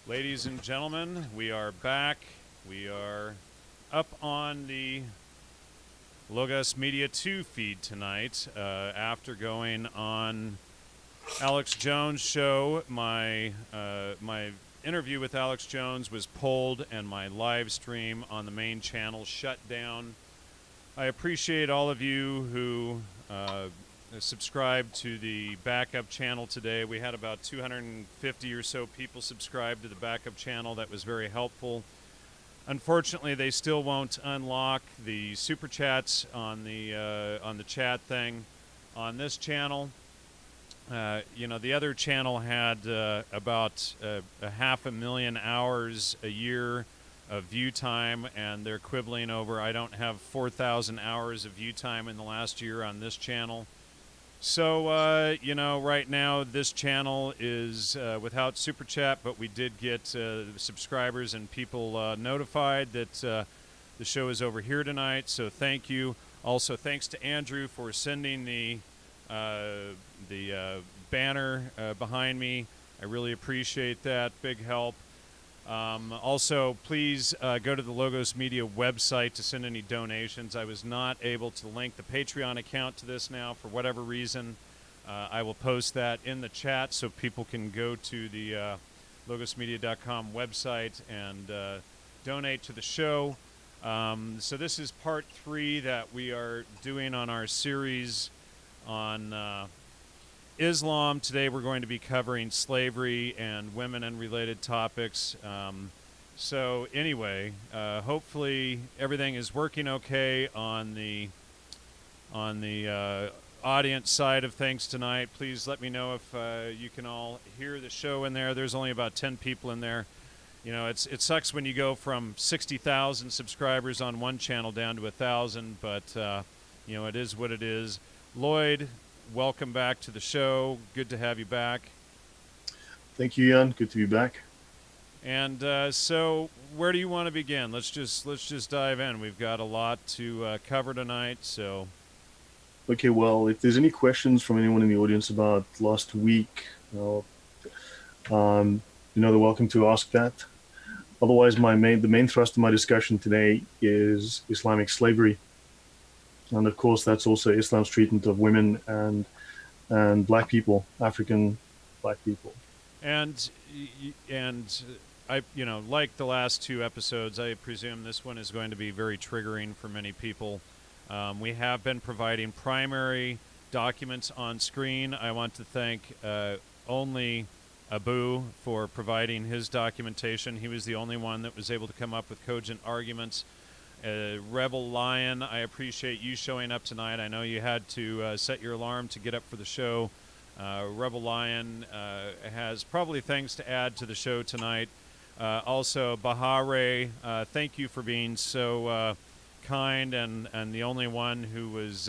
Ladies and gentlemen, we are back. We are up on the Logos Media 2 feed tonight after going on Alex Jones' show. My interview with Alex Jones was pulled and my live stream on the main channel shut down. I appreciate all of you who subscribed to the backup channel today. We had about 250 or so people subscribe to the backup channel. That was very helpful. Unfortunately, they still won't unlock the super chats on the chat thing on this channel. The other channel had about a 500,000 hours a year of view time, and they're quibbling over I don't have 4,000 hours of view time in the last year on this channel. So, right now this channel is without Super Chat, but we did get subscribers and people notified that the show is over here tonight, so thank you. Also, thanks to Andrew for sending the banner behind me. I really appreciate that. Big help. Also, please go to the Logos Media website to send any donations. I was not able to link the Patreon account to this now for whatever reason. I will post that in the chat so people can go to the logosmedia.com website and donate to the show. So this is part 3 that we are doing on our series on Islam. Today we're going to be covering slavery and women and related topics. So anyway, hopefully everything is working okay on the audience side of things tonight. Please let me know if you can all hear the show in there. There's only about 10 people in there. You know, it sucks when you go from 60,000 subscribers on one channel down to 1,000, but it is what it is. Lloyd, welcome back to the show. Good to have you back. Thank you, Jan. Good to be back. And so, where do you want to begin? Let's just dive in. We've got a lot to cover tonight. So, okay. Well, if there's any questions from anyone in the audience about last week, they're welcome to ask that. Otherwise, the main thrust of my discussion today is Islamic slavery. And of course, that's also Islam's treatment of women and black people, African black people. And I, like the last 2 episodes, I presume this one is going to be very triggering for many people. We have been providing primary documents on screen. I want to thank only Abu for providing his documentation. He was the only one that was able to come up with cogent arguments. Rebel Lion, I appreciate you showing up tonight. I know you had to set your alarm to get up for the show. Rebel Lion has probably things to add to the show tonight. Also, Bahare, thank you for being so kind and the only one who was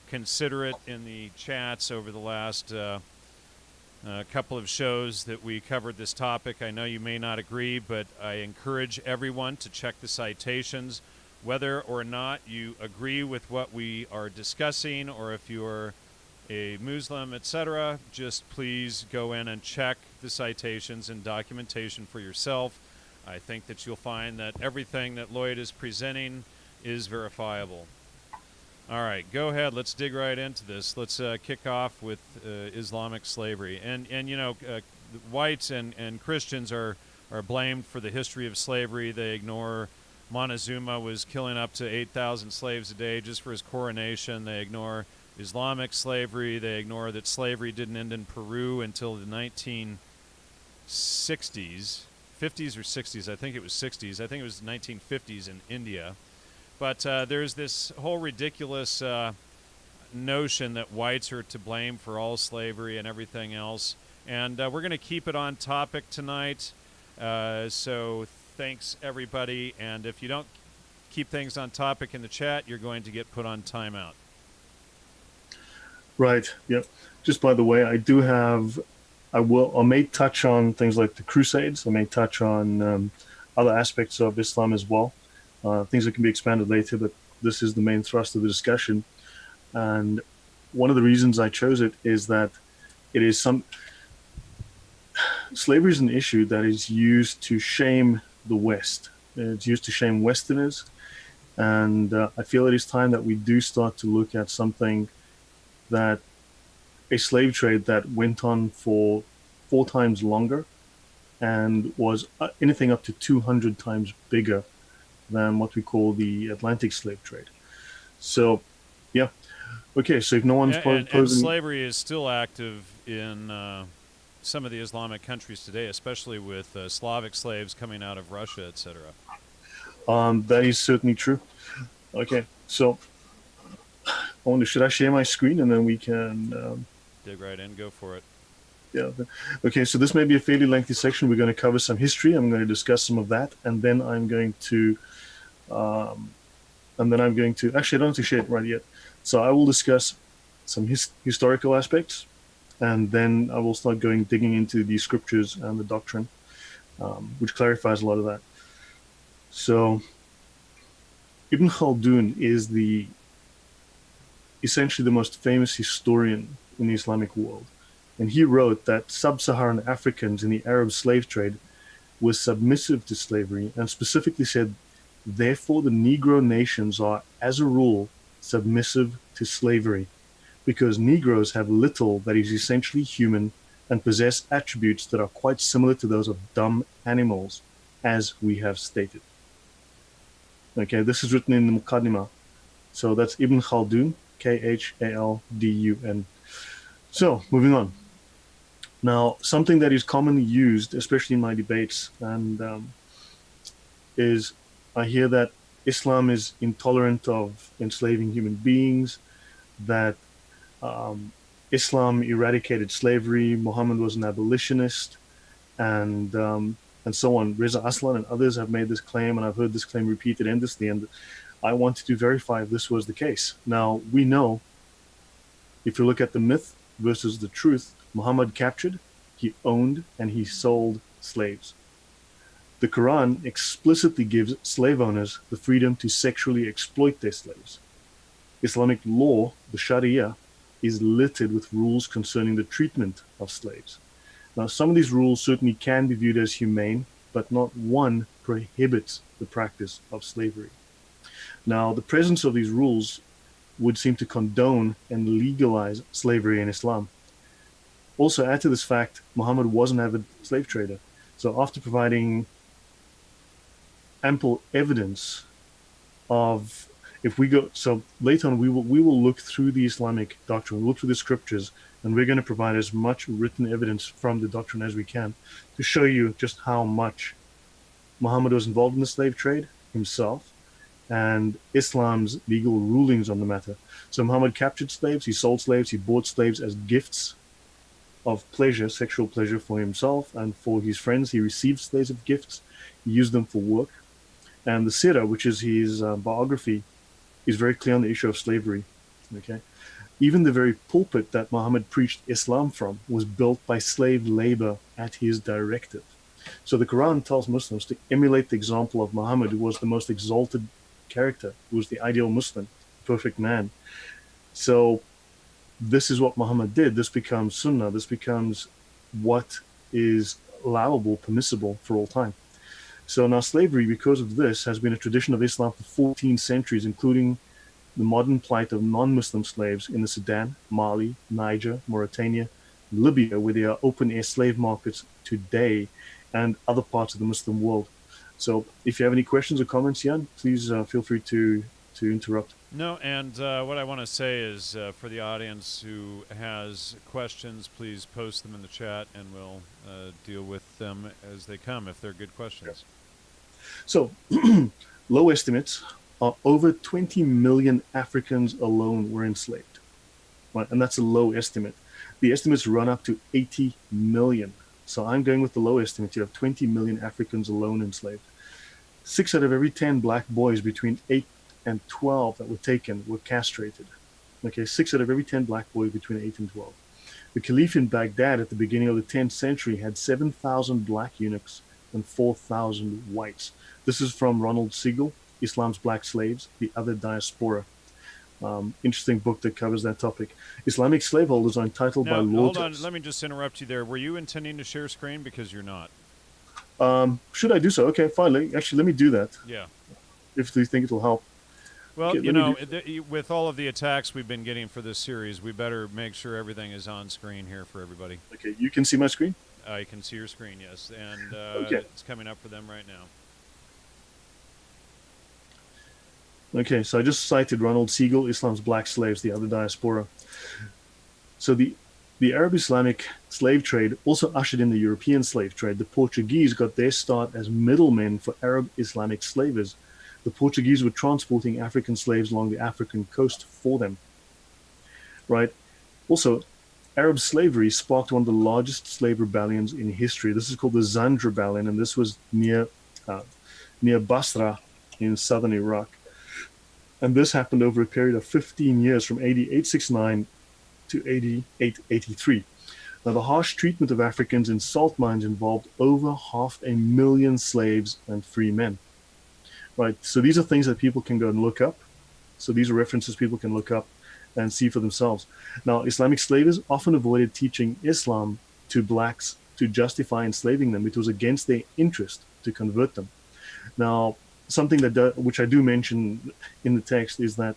considerate in the chats over the last couple of shows that we covered this topic. I know you may not agree, but I encourage everyone to check the citations. Whether or not you agree with what we are discussing, or if you're a Muslim, etc., just please go in and check the citations and documentation for yourself. I think that you'll find that everything that Lloyd is presenting is verifiable. All right, go ahead. Let's dig right into this. Let's kick off with Islamic slavery. And whites and Christians are blamed for the history of slavery. They ignore Montezuma was killing up to 8,000 slaves a day just for his coronation. They ignore Islamic slavery. They ignore that slavery didn't end in Peru until the 1960s, 50s or 60s. I think it was 60s. I think it was 1950s in India. But there's this whole ridiculous notion that whites are to blame for all slavery and everything else. And we're going to keep it on topic tonight. So thanks, everybody. And if you don't keep things on topic in the chat, you're going to get put on timeout. Right. Yep. Just by the way, I may touch on things like the Crusades. I may touch on other aspects of Islam as well. Things that can be expanded later, but this is the main thrust of the discussion. And one of the reasons I chose it is that it is slavery is an issue that is used to shame the West. It's used to shame Westerners. And I feel it is time that we do start to look at something that a slave trade that went on for 4 times longer and was anything up to 200 times bigger than what we call the Atlantic slave trade. So, yeah. Okay, so if no one's And posing... slavery is still active in some of the Islamic countries today, especially with Slavic slaves coming out of Russia, etc. That is certainly true. Okay, so I wonder, should I share my screen and then we can... dig right in, go for it. Yeah. Okay, so this may be a fairly lengthy section. We're going to cover some history. I'm going to discuss some of that, and then I'm going to... Actually, I don't have to share it right yet. So I will discuss some historical aspects, and then I will start digging into the scriptures and the doctrine, which clarifies a lot of that. So Ibn Khaldun is essentially the most famous historian in the Islamic world. And he wrote that sub-Saharan Africans in the Arab slave trade were submissive to slavery, and specifically said, therefore the Negro nations are, as a rule, submissive to slavery, because Negroes have little that is essentially human and possess attributes that are quite similar to those of dumb animals, as we have stated. Okay, this is written in the Muqaddimah. So that's Ibn Khaldun, Khaldun. So, moving on. Now, something that is commonly used, especially in my debates, and is I hear that Islam is intolerant of enslaving human beings, that Islam eradicated slavery, Muhammad was an abolitionist, and so on. Reza Aslan and others have made this claim, and I've heard this claim repeated endlessly, and I wanted to verify if this was the case. Now, we know, if you look at the myth versus the truth, Muhammad captured, he owned, and he sold slaves. The Quran explicitly gives slave owners the freedom to sexually exploit their slaves. Islamic law, the Sharia, is littered with rules concerning the treatment of slaves. Now, some of these rules certainly can be viewed as humane, but not one prohibits the practice of slavery. Now, the presence of these rules would seem to condone and legalize slavery in Islam. Also, add to this fact, Muhammad was an avid slave trader. So after providing ample evidence of, so later on we will look through the Islamic doctrine, we'll look through the scriptures, and we're going to provide as much written evidence from the doctrine as we can to show you just how much Muhammad was involved in the slave trade himself and Islam's legal rulings on the matter. So Muhammad captured slaves, he sold slaves, he bought slaves as gifts of pleasure, sexual pleasure for himself and for his friends. He received slaves as gifts, he used them for work. And the Sira, which is his biography, is very clear on the issue of slavery. Okay, even the very pulpit that Muhammad preached Islam from was built by slave labor at his directive. So the Quran tells Muslims to emulate the example of Muhammad, who was the most exalted character, who was the ideal Muslim, perfect man. So this is what Muhammad did. This becomes sunnah. This becomes what is allowable, permissible for all time. So now slavery, because of this, has been a tradition of Islam for 14 centuries, including the modern plight of non-Muslim slaves in the Sudan, Mali, Niger, Mauritania, Libya, where there are open-air slave markets today, and other parts of the Muslim world. So if you have any questions or comments, Jan, please feel free to interrupt. No, and what I want to say is for the audience who has questions, please post them in the chat, and we'll deal with them as they come if they're good questions. So low estimates are over 20 million Africans alone were enslaved. Right? And that's a low estimate. The estimates run up to 80 million. So I'm going with the low estimate. You have 20 million Africans alone enslaved. 6 out of every 10 black boys between 8 and 12 that were taken were castrated. Okay, 6 out of every 10 black boys between 8 and 12. The Caliph in Baghdad at the beginning of the 10th century had 7,000 black eunuchs and 4,000 whites. This is from Ronald Siegel, Islam's Black Slaves, the Other Diaspora. Interesting book that covers that topic. Islamic slaveholders are entitled by Now, law hold to... on. Let me just interrupt you there. Were you intending to share screen? Because you're not. Should I do so? Okay, fine. Actually, let me do that Yeah. if you think it'll help. Well, Okay, let me do. with all of the attacks we've been getting for this series, we better make sure everything is on screen here for everybody. Okay, you can see my screen? I can see your screen, yes, and Okay. it's coming up for them right now. Okay, so I just cited Ronald Siegel, Islam's Black Slaves, the Other Diaspora. So the Arab Islamic slave trade also ushered in the European slave trade. The Portuguese got their start as middlemen for Arab Islamic slavers. The Portuguese were transporting African slaves along the African coast for them. Right? Also, Arab slavery sparked one of the largest slave rebellions in history. This is called the Zand Rebellion, and this was near Basra in southern Iraq. And this happened over a period of 15 years from AD 869 to AD 883. Now, the harsh treatment of Africans in salt mines involved over 500,000 slaves and free men. Right? So these are things that people can go and look up. So these are references people can look up and see for themselves. Now, Islamic slavers often avoided teaching Islam to blacks to justify enslaving them. It was against their interest to convert them. Now, something which I do mention in the text is that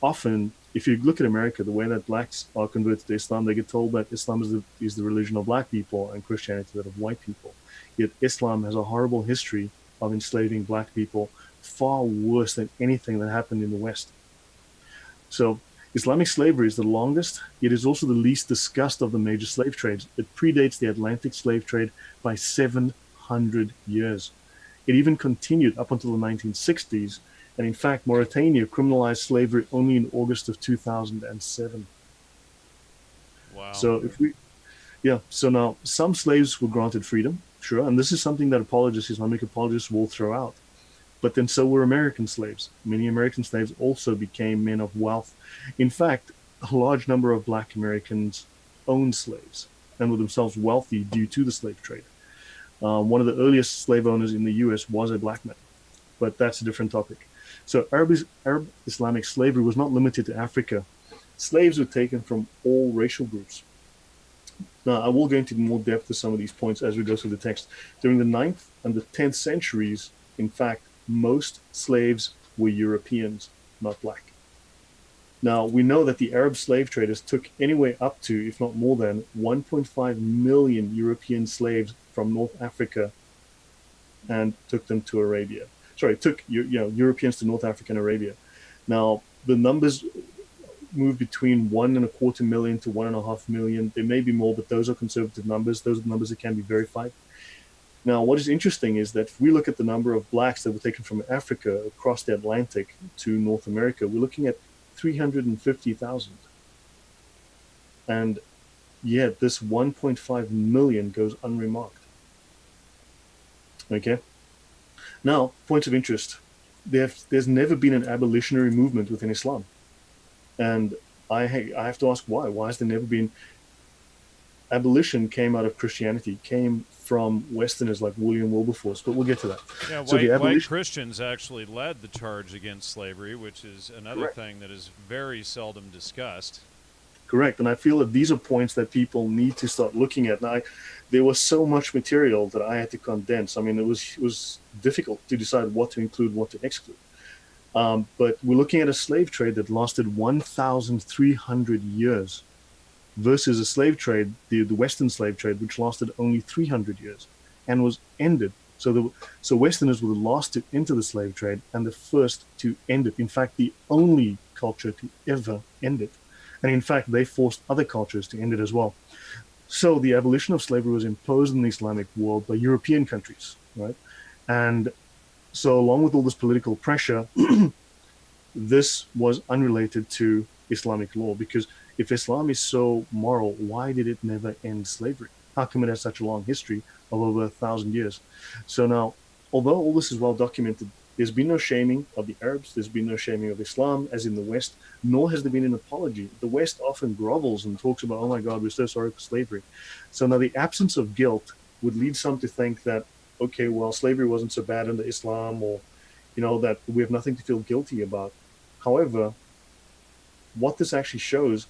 often, if you look at America, the way that blacks are converted to Islam, they get told that Islam is the religion of black people and Christianity that of white people. Yet Islam has a horrible history of enslaving black people, far worse than anything that happened in the West. So Islamic slavery is the longest, yet is also the least discussed of the major slave trades. It predates the Atlantic slave trade by 700 years. It even continued up until the 1960s, and in fact, Mauritania criminalized slavery only in August of 2007. Wow. So so now some slaves were granted freedom, sure, and this is something that Islamic apologists will throw out. But then so were American slaves. Many American slaves also became men of wealth. In fact, a large number of black Americans owned slaves and were themselves wealthy due to the slave trade. One of the earliest slave owners in the US was a black man, but that's a different topic. So Arab Islamic slavery was not limited to Africa. Slaves were taken from all racial groups. Now, I will go into more depth to some of these points as we go through the text. During the 9th and the 10th centuries, in fact, most slaves were Europeans, not black. Now, we know that the Arab slave traders took anywhere up to, if not more than, 1.5 million European slaves from North Africa and took them to Arabia. Sorry, took Europeans to North Africa and Arabia. Now, the numbers move between 1.25 million to 1.5 million. There may be more, but those are conservative numbers. Those are the numbers that can be verified. Now, what is interesting is that if we look at the number of blacks that were taken from Africa across the Atlantic to North America, we're looking at 350,000. And yet this 1.5 million goes unremarked. Okay? Now, points of interest. There's never been an abolitionary movement within Islam. And I have to ask why. Why has there never been? Abolition came out of Christianity, came from Westerners like William Wilberforce, but we'll get to that. Yeah, So white Christians actually led the charge against slavery, which is another Correct. thing that is very seldom discussed. Correct. And I feel that these are points that people need to start looking at. Now, there was so much material that I had to condense. I mean, it was difficult to decide what to include, what to exclude. But we're looking at a slave trade that lasted 1,300 years versus a slave trade, the Western slave trade, which lasted only 300 years and was ended. So Westerners were the last to enter the slave trade and the first to end it. In fact, the only culture to ever end it. And in fact, they forced other cultures to end it as well. So the abolition of slavery was imposed in the Islamic world by European countries, right? And so along with all this political pressure, this was unrelated to Islamic law, because if Islam is so moral, why did it never end slavery? How come it has such a long history of over 1,000 years? So now, although all this is well documented, there's been no shaming of the Arabs, there's been no shaming of Islam, as in the West, nor has there been an apology. The West often grovels and talks about, oh my God, we're so sorry for slavery. So now the absence of guilt would lead some to think that, okay, well, slavery wasn't so bad under Islam, or, that we have nothing to feel guilty about. However, what this actually shows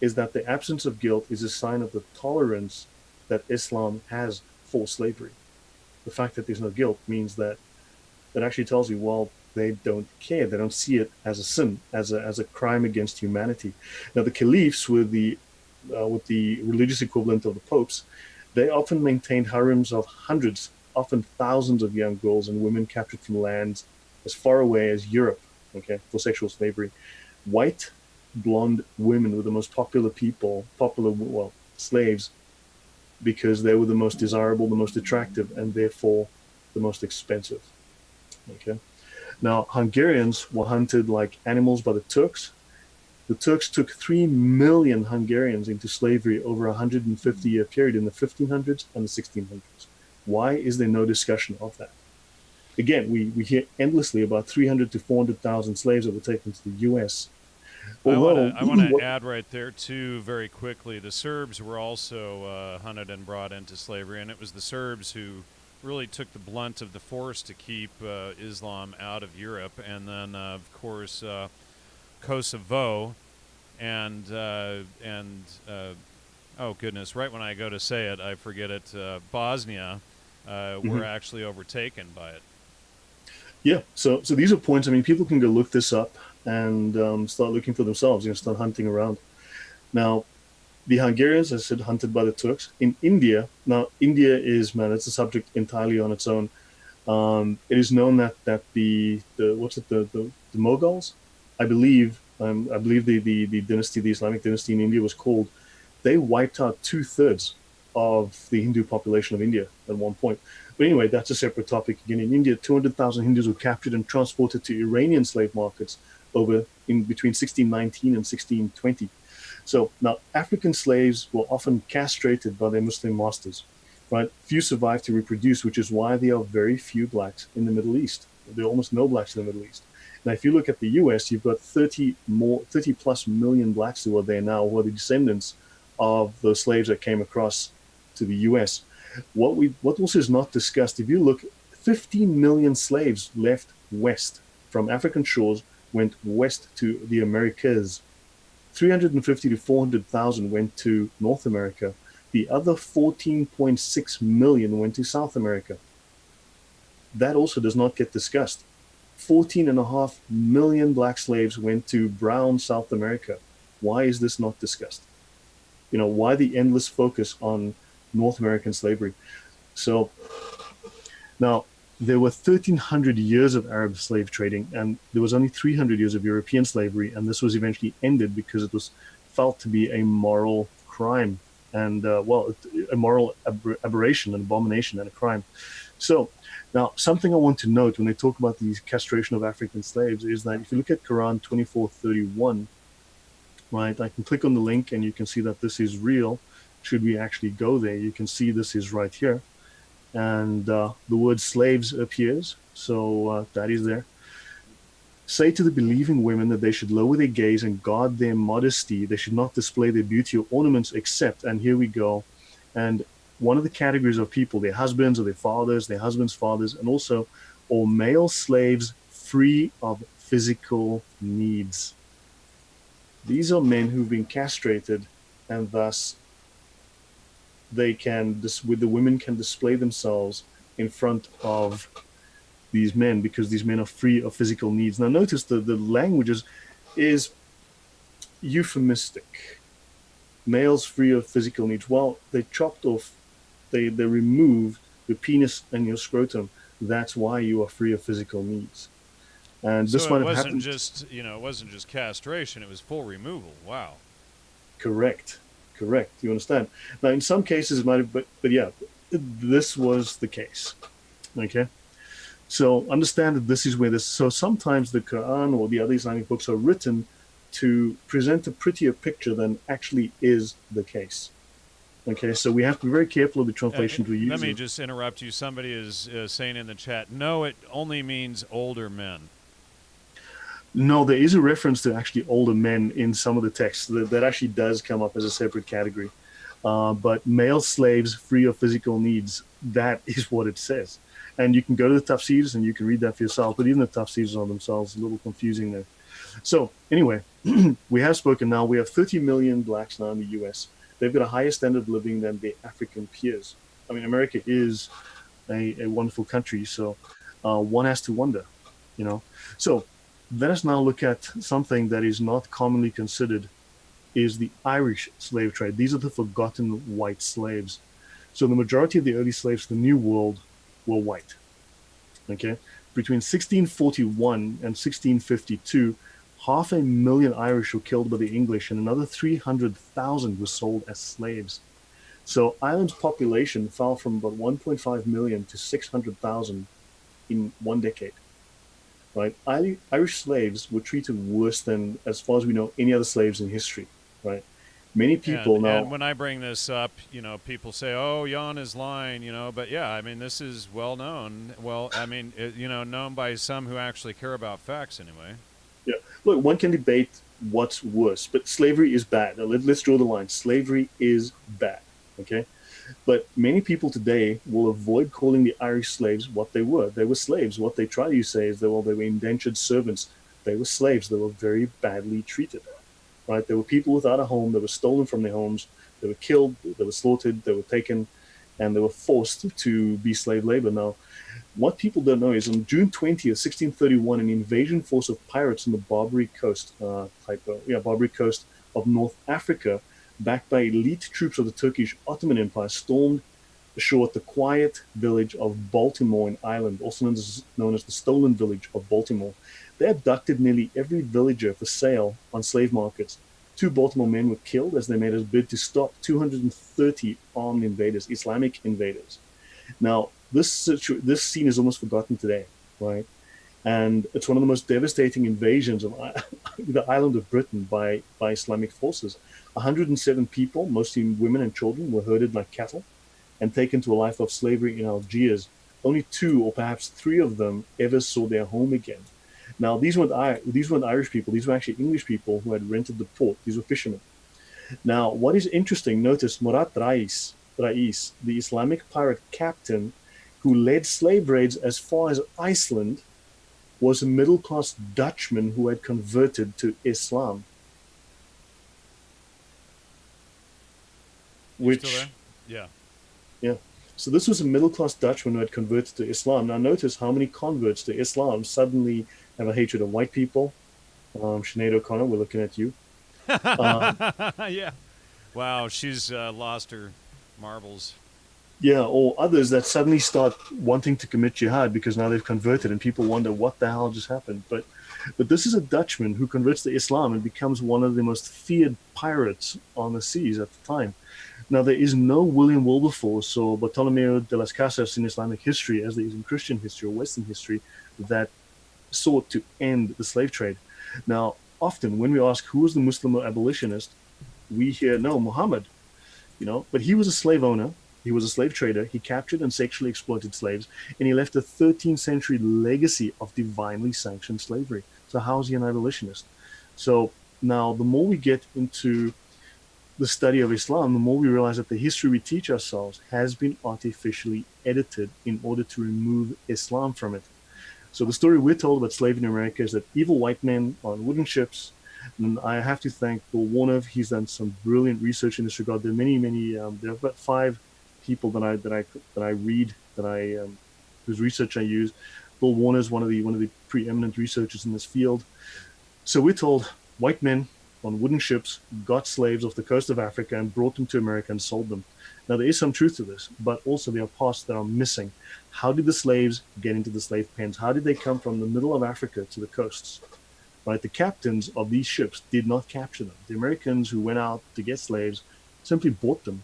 is that the absence of guilt is a sign of the tolerance that Islam has for slavery. The fact that there's no guilt means that that actually tells you, well, they don't care. They don't see it as a sin, as a crime against humanity. Now, the caliphs, with the religious equivalent of the popes, they often maintained harems of hundreds, often thousands of young girls and women captured from lands as far away as Europe, okay, for sexual slavery. White, blonde women were the most popular slaves, because they were the most desirable, the most attractive, and therefore the most expensive. Okay. Now, Hungarians were hunted like animals by the Turks. The Turks took 3 million Hungarians into slavery over a 150-year period in the 1500s and the 1600s. Why is there no discussion of that? Again, we hear endlessly about 300 to 400,000 slaves that were taken to the U.S. I want to add right there, too, very quickly, the Serbs were also hunted and brought into slavery, and it was the Serbs who really took the blunt of the force to keep Islam out of Europe. And then, of course, Kosovo and oh, goodness, right when I go to say it, I forget it, Bosnia were actually overtaken by it. Yeah, so these are points. I mean, people can go look this up and start looking for themselves, start hunting around. Now, the Hungarians, as I said, hunted by the Turks. In India, now India is, man, it's a subject entirely on its own. It is known that the Mughals, I believe the dynasty, the Islamic dynasty in India was called. They wiped out 2/3 of the Hindu population of India at one point. But anyway, that's a separate topic. Again, in India, 200,000 Hindus were captured and transported to Iranian slave markets in between 1619 and 1620. So now African slaves were often castrated by their Muslim masters, right? Few survived to reproduce, which is why there are very few blacks in the Middle East. There are almost no blacks in the Middle East. Now, if you look at the US, you've got 30 plus million blacks who are there now, who are the descendants of the slaves that came across to the US. What also is not discussed, if you look, 15 million slaves left west from African shores, went west to the Americas. 350 to 400,000 went to North America. The other 14.6 million went to South America. That also does not get discussed. 14.5 million black slaves went to brown South America. Why is this not discussed? Why the endless focus on North American slavery? So now, there were 1,300 years of Arab slave trading, and there was only 300 years of European slavery, and this was eventually ended because it was felt to be a moral crime and, a moral aberration, an abomination, and a crime. So now, something I want to note when they talk about the castration of African slaves is that if you look at Quran 24:31, right, I can click on the link and you can see that this is real. Should we actually go there, you can see this is right here. And the word slaves appears, so that is there. Say to the believing women that they should lower their gaze and guard their modesty. They should not display their beauty or ornaments except, and here we go, and one of the categories of people, their husbands or their fathers, their husbands' fathers, and also all male slaves free of physical needs. These are men who've been castrated, and thus the women can display themselves in front of these men because these men are free of physical needs. Now notice the language is euphemistic. Males free of physical needs. Well, they chopped off, they removed your penis and your scrotum. That's why you are free of physical needs. And so this might have happened. It wasn't just castration; it was full removal. Wow. Correct. You understand? Now, in some cases, it might have, but yeah, this was the case. Okay. So understand that this is where this. So sometimes the Quran or the other Islamic books are written to present a prettier picture than actually is the case. Okay, so we have to be very careful of the translations we use. Let me just interrupt you. Somebody is saying in the chat, no, it only means older men. No, there is a reference to actually older men in some of the texts. That actually does come up as a separate category. But male slaves free of physical needs, that is what it says. And you can go to the tafsirs and you can read that for yourself. But even the tafsirs on themselves are a little confusing there. So anyway, we have spoken now. We have 30 million blacks now in the U.S. They've got a higher standard of living than their African peers. I mean, America is a wonderful country, so one has to wonder, you know. So let us now look at something that is not commonly considered is the Irish slave trade. These are the forgotten white slaves. So the majority of the early slaves to the New World were white. Okay, between 1641 and 1652, 500,000 Irish were killed by the English, and another 300,000 were sold as slaves. So Ireland's population fell from about 1.5 million to 600,000 in one decade. Right, Irish slaves were treated worse than, as far as we know, any other slaves in history. Right, many people And now. when I bring this up, people say, "Oh, Jan is lying," but yeah, I mean, this is well known. Well, I mean, known by some who actually care about facts, anyway. Yeah, look, one can debate what's worse, but slavery is bad. Now, let's draw the line. Slavery is bad. Okay, but many people today will avoid calling the Irish slaves what they were. They were slaves. What they try to say is that, well, they were indentured servants. They were slaves. They were very badly treated. Right? They were people without a home. They were stolen from their homes. They were killed. They were slaughtered. They were taken, and they were forced to be slave labor. Now, what people don't know is on June 20th, 1631, an invasion force of pirates on the Barbary coast, Barbary coast of North Africa, backed by elite troops of the Turkish Ottoman Empire, stormed ashore at the quiet village of Baltimore in Ireland, also known as the Stolen Village of Baltimore. They abducted nearly every villager for sale on slave markets. 2 Baltimore men were killed as they made a bid to stop 230 armed invaders, Islamic invaders. Now, this scene is almost forgotten today, right? And it's one of the most devastating invasions of the island of Britain by Islamic forces. 107 people, mostly women and children, were herded like cattle and taken to a life of slavery in Algiers. Only 2 or perhaps 3 of them ever saw their home again. Now, these weren't Irish people. These were actually English people who had rented the port. These were fishermen. Now, what is interesting, notice Murat Rais, the Islamic pirate captain who led slave raids as far as Iceland, was a middle-class Dutchman who had converted to Islam. You still Which, there? Yeah. yeah. So this was a middle-class Dutchman who had converted to Islam. Now notice how many converts to Islam suddenly have a hatred of white people. Sinead O'Connor, we're looking at you. Yeah. Wow, she's lost her marbles. Yeah, or others that suddenly start wanting to commit jihad because now they've converted, and people wonder what the hell just happened. But this is a Dutchman who converts to Islam and becomes one of the most feared pirates on the seas at the time. Now, there is no William Wilberforce or Bartolomeo de las Casas in Islamic history, as there is in Christian history or Western history, that sought to end the slave trade. Now, often when we ask who was the Muslim abolitionist, we hear, no, Muhammad, but he was a slave owner. He was a slave trader. He captured and sexually exploited slaves, and he left a 13th century legacy of divinely sanctioned slavery. So how is he an abolitionist? So now the more we get into the study of Islam, the more we realize that the history we teach ourselves has been artificially edited in order to remove Islam from it. So the story we're told about slavery in America is that evil white men on wooden ships. And I have to thank Bill Warner. He's done some brilliant research in this regard. There are many. There are about 5 people that I read whose research I use. Bill Warner is one of the preeminent researchers in this field. So we're told white men on wooden ships got slaves off the coast of Africa and brought them to America and sold them. Now there is some truth to this, but also there are parts that are missing. How did the slaves get into the slave pens? How did they come from the middle of Africa to the coasts? Right, the captains of these ships did not capture them. The Americans who went out to get slaves simply bought them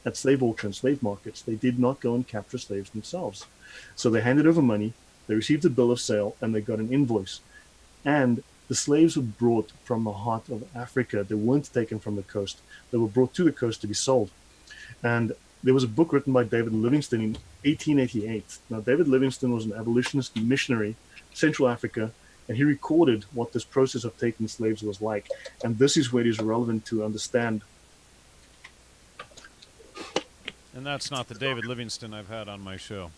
at slave auctions, slave markets. They did not go and capture slaves themselves. So they handed over money, they received a bill of sale, and they got an invoice. And the slaves were brought from the heart of Africa. They weren't taken from the coast. They were brought to the coast to be sold. And there was a book written by David Livingstone in 1888. Now, David Livingstone was an abolitionist missionary, Central Africa, and he recorded what this process of taking slaves was like. And this is where it is relevant to understand. And that's not the David Livingstone I've had on my show.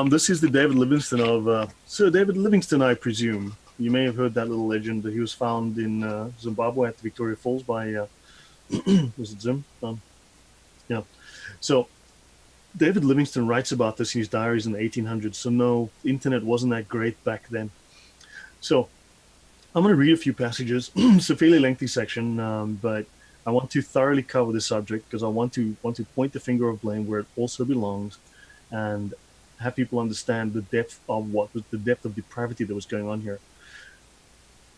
This is the David Livingstone of Sir David Livingstone, I presume. You may have heard that little legend that he was found in Zimbabwe at the Victoria Falls by, was it Zim? Yeah. So David Livingstone writes about this in his diaries in the 1800s. So no, the internet wasn't that great back then. So I'm going to read a few passages. It's a fairly lengthy section, but I want to thoroughly cover this subject because I want to point the finger of blame where it also belongs, and have people understand the depth of the depth of depravity that was going on here.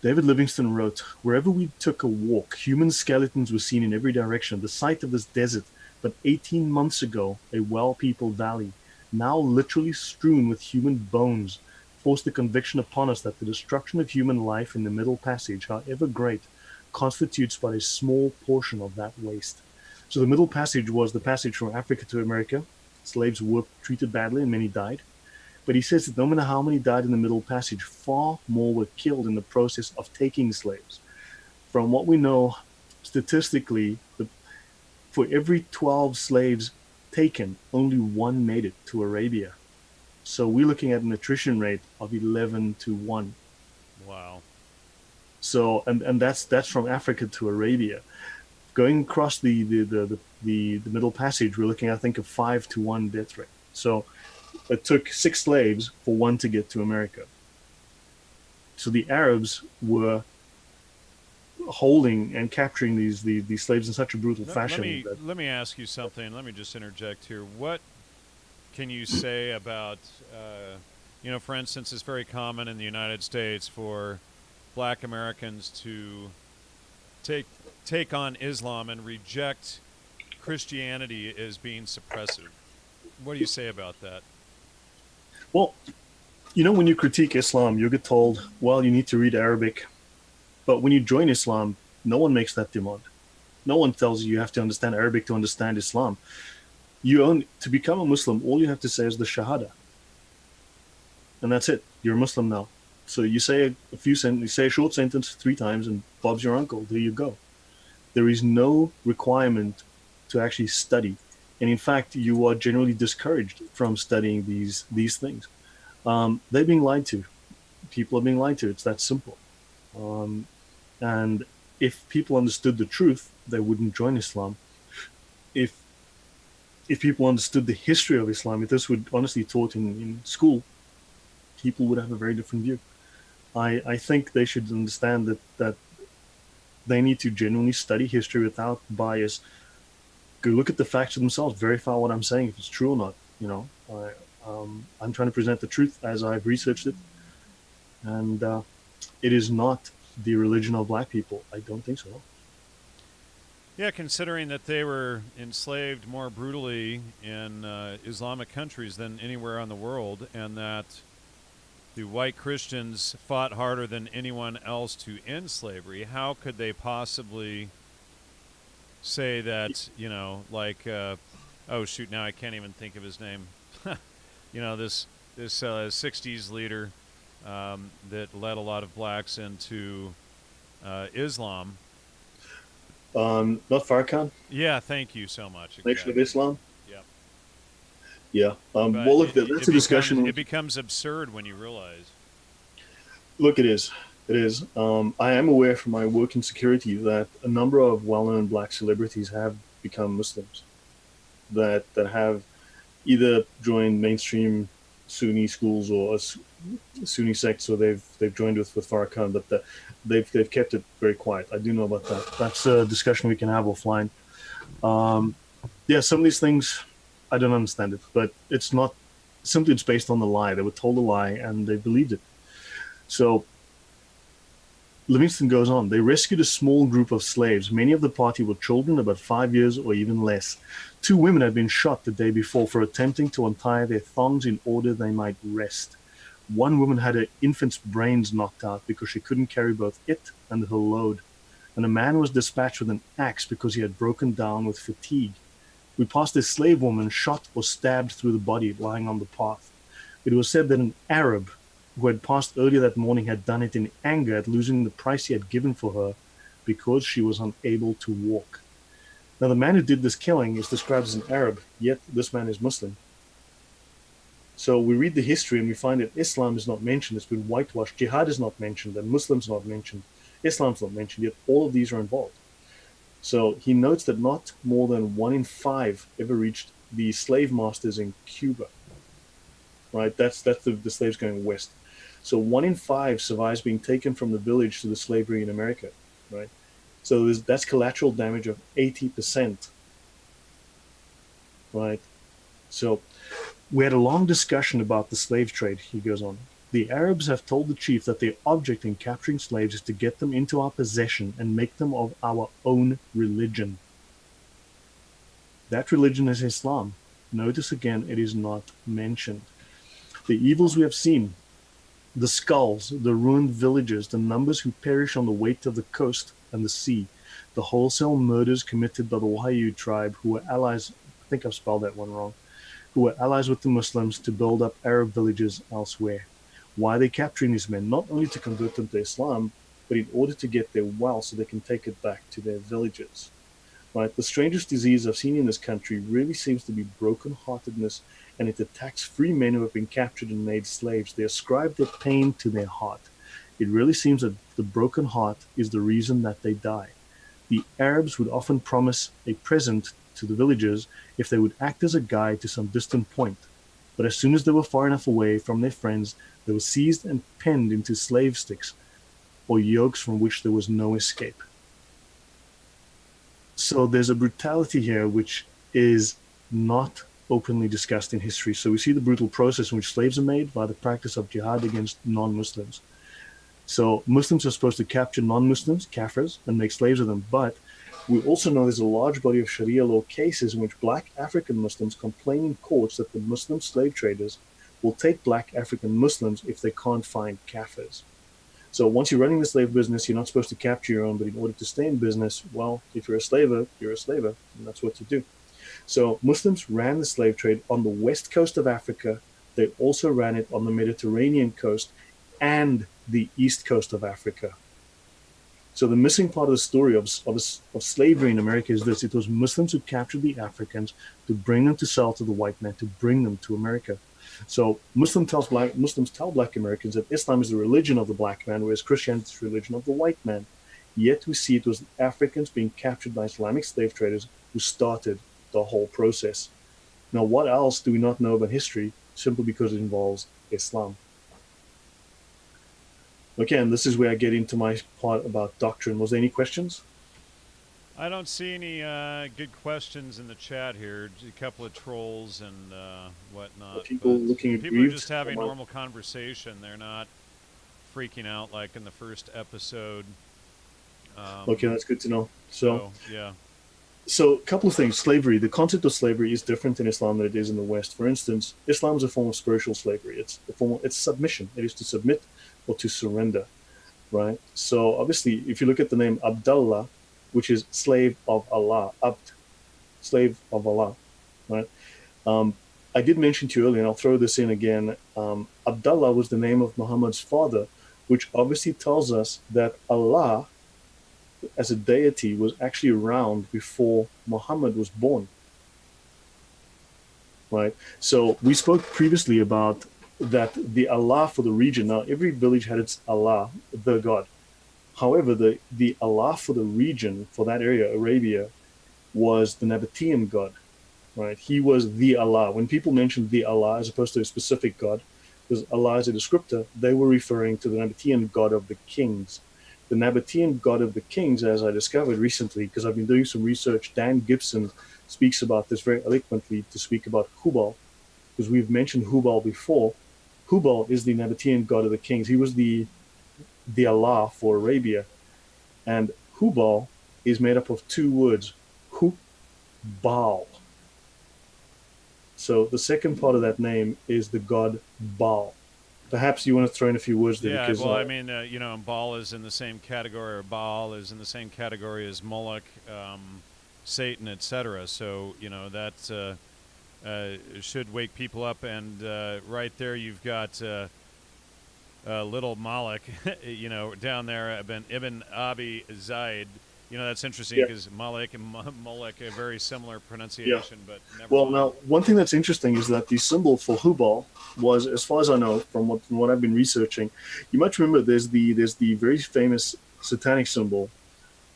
David Livingstone wrote, "Wherever we took a walk, human skeletons were seen in every direction. The sight of this desert, but 18 months ago, a well-peopled valley, now literally strewn with human bones, forced the conviction upon us that the destruction of human life in the Middle Passage, however great, constitutes but a small portion of that waste." So the Middle Passage was the passage from Africa to America. Slaves were treated badly and many died. But he says that no matter how many died in the Middle Passage, far more were killed in the process of taking slaves. From what we know statistically, for every 12 slaves taken, only one made it to Arabia. So we're looking at an attrition rate of 11 to 1. Wow. So and that's from Africa to Arabia. Going across the Middle Passage, we're looking, I think, a 5 to 1 death rate. So it took 6 slaves for one to get to America. So the Arabs were holding and capturing these slaves in such a brutal fashion. Let me ask you something. Let me just interject here. What can you say about, for instance, it's very common in the United States for Black Americans to take on Islam and reject Christianity as being suppressive. What do you say about that? Well, when you critique Islam, you get told, well, you need to read Arabic. But when you join Islam, no one makes that demand. No one tells you have to understand Arabic to understand Islam. To become a Muslim, all you have to say is the Shahada. And that's it. You're a Muslim now. So you say you say a short sentence 3 times and Bob's your uncle. There you go. There is no requirement to actually study. And in fact, you are generally discouraged from studying these things. They're being lied to. People are being lied to. It's that simple. And if people understood the truth, they wouldn't join Islam. If people understood the history of Islam, if this were honestly taught in school, people would have a very different view. I think they should understand that they need to genuinely study history without bias. Go look at the facts for themselves, verify what I'm saying, if it's true or not. I'm trying to present the truth as I've researched it. And it is not the religion of Black people. I don't think so. Yeah, considering that they were enslaved more brutally in Islamic countries than anywhere in the world, and that the white Christians fought harder than anyone else to end slavery, how could they possibly say that, oh shoot, now I can't even think of his name. This 60s leader that led a lot of blacks into Islam. Not Farrakhan? Yeah, thank you so much. Nation of Islam? Yeah. Yeah. Well, look, that's a discussion. It becomes absurd when you realize. Look, it is. It is. I am aware from my work in security that a number of well-known Black celebrities have become Muslims, that have either joined mainstream Sunni schools or Sunni sects, or they've joined with Farrakhan, but they've kept it very quiet. I do know about that. That's a discussion we can have offline. Yeah, some of these things I don't understand it, but it's not simply, it's based on the lie. They were told a lie and they believed it. So Livingston goes on. They rescued a small group of slaves. Many of the party were children, about 5 years or even less. 2 women had been shot the day before for attempting to untie their thongs in order they might rest. One woman had her infant's brains knocked out because she couldn't carry both it and her load. And a man was dispatched with an axe because he had broken down with fatigue. We passed a slave woman shot or stabbed through the body lying on the path. It was said that an Arab who had passed earlier that morning had done it in anger at losing the price he had given for her because she was unable to walk. Now, the man who did this killing is described as an Arab, yet this man is Muslim. So we read the history and we find that Islam is not mentioned. It's been whitewashed. Jihad is not mentioned, and Muslims not mentioned. Islam's not mentioned. Yet all of these are involved. So he notes that not more than 1 in 5 ever reached the slave masters in Cuba. Right, that's the slaves going west. So 1 in 5 survives being taken from the village to the slavery in America. Right, so that's collateral damage of 80%. Right, so we had a long discussion about the slave trade, he goes on. The Arabs have told the chief that their object in capturing slaves is to get them into our possession and make them of our own religion. That religion is Islam. Notice again, it is not mentioned. The evils we have seen, the skulls, the ruined villages, the numbers who perish on the weight of the coast and the sea, the wholesale murders committed by the Wahyu tribe, who were allies, I think I've spelled that one wrong, who were allies with the Muslims to build up Arab villages elsewhere. Why are they capturing these men? Not only to convert them to Islam, but in order to get their wealth so they can take it back to their villages. Right? The strangest disease I've seen in this country really seems to be brokenheartedness, and it attacks free men who have been captured and made slaves. They ascribe their pain to their heart. It really seems that the broken heart is the reason that they die. The Arabs would often promise a present to the villagers if they would act as a guide to some distant point. But as soon as they were far enough away from their friends, they were seized and penned into slave sticks or yokes from which there was no escape. So there's a brutality here which is not openly discussed in history. So we see the brutal process in which slaves are made by the practice of jihad against non-Muslims. So Muslims are supposed to capture non-Muslims, kafirs, and make slaves of them. But we also know there's a large body of Sharia law cases in which black African Muslims complain in courts that the Muslim slave traders will take black African Muslims if they can't find kafirs. So once you're running the slave business, you're not supposed to capture your own, but in order to stay in business, well, if you're a slaver, you're a slaver, and that's what you do. So Muslims ran the slave trade on the west coast of Africa. They also ran it on the Mediterranean coast and the east coast of Africa. So the missing part of the story of slavery in America is this. It was Muslims who captured the Africans to bring them to sell to the white man, to bring them to America. So Muslims tell black Americans that Islam is the religion of the black man, whereas Christianity is the religion of the white man. Yet we see it was Africans being captured by Islamic slave traders who started the whole process. Now, what else do we not know about history simply because it involves Islam? Okay, and this is where I get into my part about doctrine. Was there any questions? I don't see any good questions in the chat here. A couple of trolls and whatnot. People looking people are aggrieved? just having normal conversation. They're not freaking out like in the first episode. Okay, that's good to know. So yeah. So a couple of things. Slavery. The concept of slavery is different in Islam than it is in the West. For instance, Islam is a form of spiritual slavery. It's submission. It is to submit or to surrender, right? So obviously, if you look at the name Abdullah, which is slave of Allah, Abd, slave of Allah, right? I did mention to you earlier, and I'll throw this in again. Abdullah was the name of Muhammad's father, which obviously tells us that Allah, as a deity, was actually around before Muhammad was born. Right? So we spoke previously about that the Allah for the region. Now, every village had its Allah, the God. However, the Allah for the region, for that area, Arabia, was the Nabatean God. Right? He was the Allah. When people mentioned the Allah as opposed to a specific God, because Allah is a descriptor, they were referring to the Nabatean God of the kings. The Nabatean God of the kings, as I discovered recently, because I've been doing some research, Dan Gibson speaks about this very eloquently to speak about Hubal, because we've mentioned Hubal before. Hubal is the Nabatean God of the kings. He was the Allah for Arabia. And Hubal is made up of two words, Hubal. So the second part of that name is the god Baal. Perhaps you want to throw in a few words there. Yeah, because, well, I mean, Baal is in the same category, or Baal is in the same category as Moloch, Satan, etc. So, that should wake people up. And right there you've got little Moloch, down there, Ibn Abi Zaid, That's interesting Yeah, because Malik and Molek a very similar yeah. pronunciation, but never Well, mind. now one thing that's interesting is that the symbol for Hubal was, as far as I know, from what I've been researching, you might remember there's the very famous satanic symbol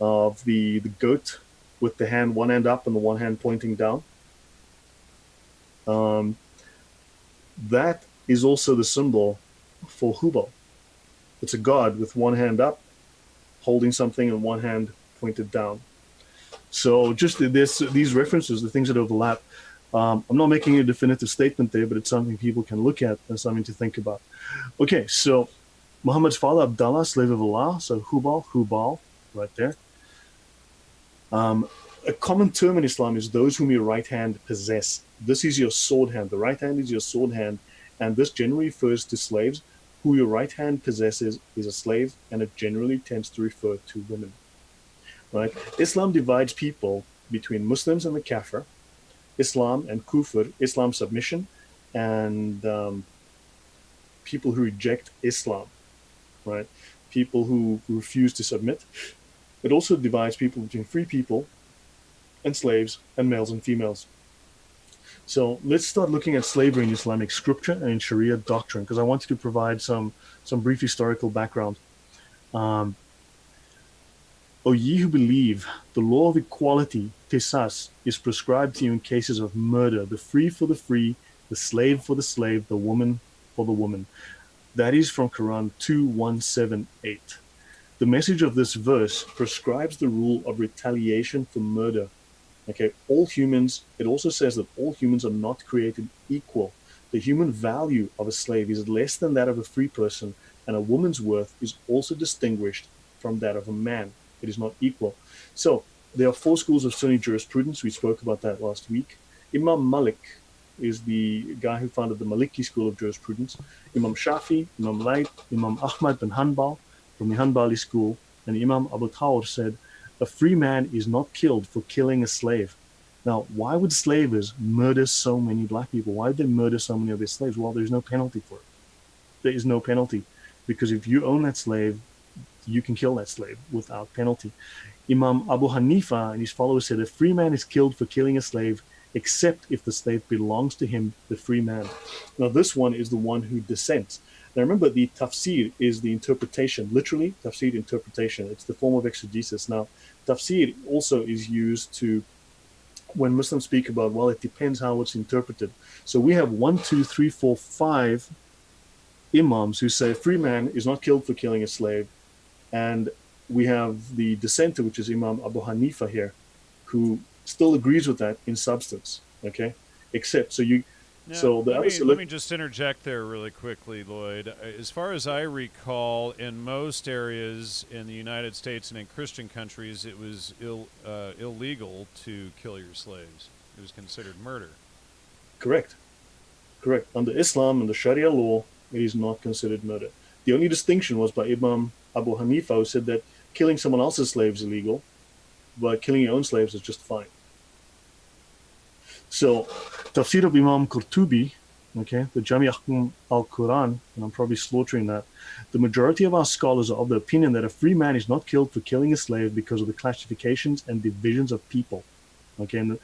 of the goat with the hand, one hand up and the one hand pointing down. Um, that is also the symbol for Hubal. It's a god with one hand up, holding something, and one hand pointed down. So just this, these references, the things that overlap. I'm not making a definitive statement there, but it's something people can look at and something to think about. Okay, so Muhammad's father, Abdallah, slave of Allah, so Hubal, right there. A common term in Islam is those whom your right hand possess. This is your sword hand. The right hand is your sword hand, and this generally refers to slaves. Who your right hand possesses is a slave, and it generally tends to refer to women. Right? Islam divides people between Muslims and the Kafir, Islam and Kufr, Islam submission, and people who reject Islam, right? People who refuse to submit. It also divides people between free people and slaves and males and females. So let's start looking at slavery in Islamic scripture and in Sharia doctrine, because I wanted to provide some brief historical background. Um, O ye who believe, the law of equality, qisas, is prescribed to you in cases of murder, the free for the free, the slave for the slave, the woman for the woman. That is from Quran 2178. The message of this verse prescribes the rule of retaliation for murder. Okay, all humans, it also says that all humans are not created equal. The human value of a slave is less than that of a free person, and a woman's worth is also distinguished from that of a man. It is not equal. So there are four schools of Sunni jurisprudence. We spoke about that last week. Imam Malik is the guy who founded the Maliki school of jurisprudence. Imam Shafi, Imam Layth, Imam Ahmad bin Hanbal from the Hanbali school, and Imam Abu Thawr said, a free man is not killed for killing a slave. Now, why would slavers murder so many black people? Why would they murder so many of their slaves? Well, there's no penalty for it. There is no penalty, because if you own that slave, you can kill that slave without penalty. Imam Abu Hanifa and his followers said a free man is killed for killing a slave, except if the slave belongs to him, the free man. Now, this one is the one who dissents. Now, remember, the tafsir is the interpretation, literally, tafsir, interpretation. It's the form of exegesis. Now, tafsir also is used to, when Muslims speak about, well, it depends how it's interpreted. So we have 1, 2, 3, 4, 5 imams who say a free man is not killed for killing a slave. And we have the dissenter, which is Imam Abu Hanifa here, who still agrees with that in substance. Okay, except Now, so the other let me just interject there really quickly, Lloyd. As far as I recall, in most areas in the United States and in Christian countries, it was illegal to kill your slaves. It was considered murder. correct. Under Islam and the Sharia law, it is not considered murder. The only distinction was by Imam Abu Hanifa, who said that killing someone else's slaves is illegal, but killing your own slaves is just fine. So, Tafsir of Imam Qurtubi, okay, the Jami' al-Quran, and I'm probably slaughtering that. The majority of our scholars are of the opinion that a free man is not killed for killing a slave because of the classifications and divisions of people. Okay, and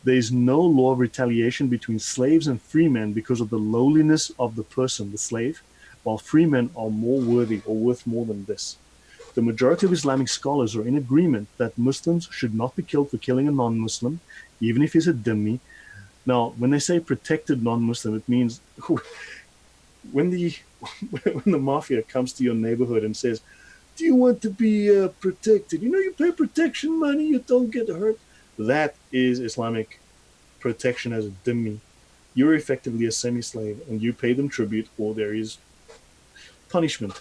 there is no law of retaliation between slaves and free men because of the lowliness of the person, the slave, while free men are more worthy or worth more than this. The majority of Islamic scholars are in agreement that Muslims should not be killed for killing a non-Muslim, even if he's a dhimmi. Now, when they say protected non-Muslim, it means when the mafia comes to your neighborhood and says, "Do you want to be protected? You pay protection money, you don't get hurt." That is Islamic protection as a dhimmi. You're effectively a semi-slave, and you pay them tribute, or there is punishment.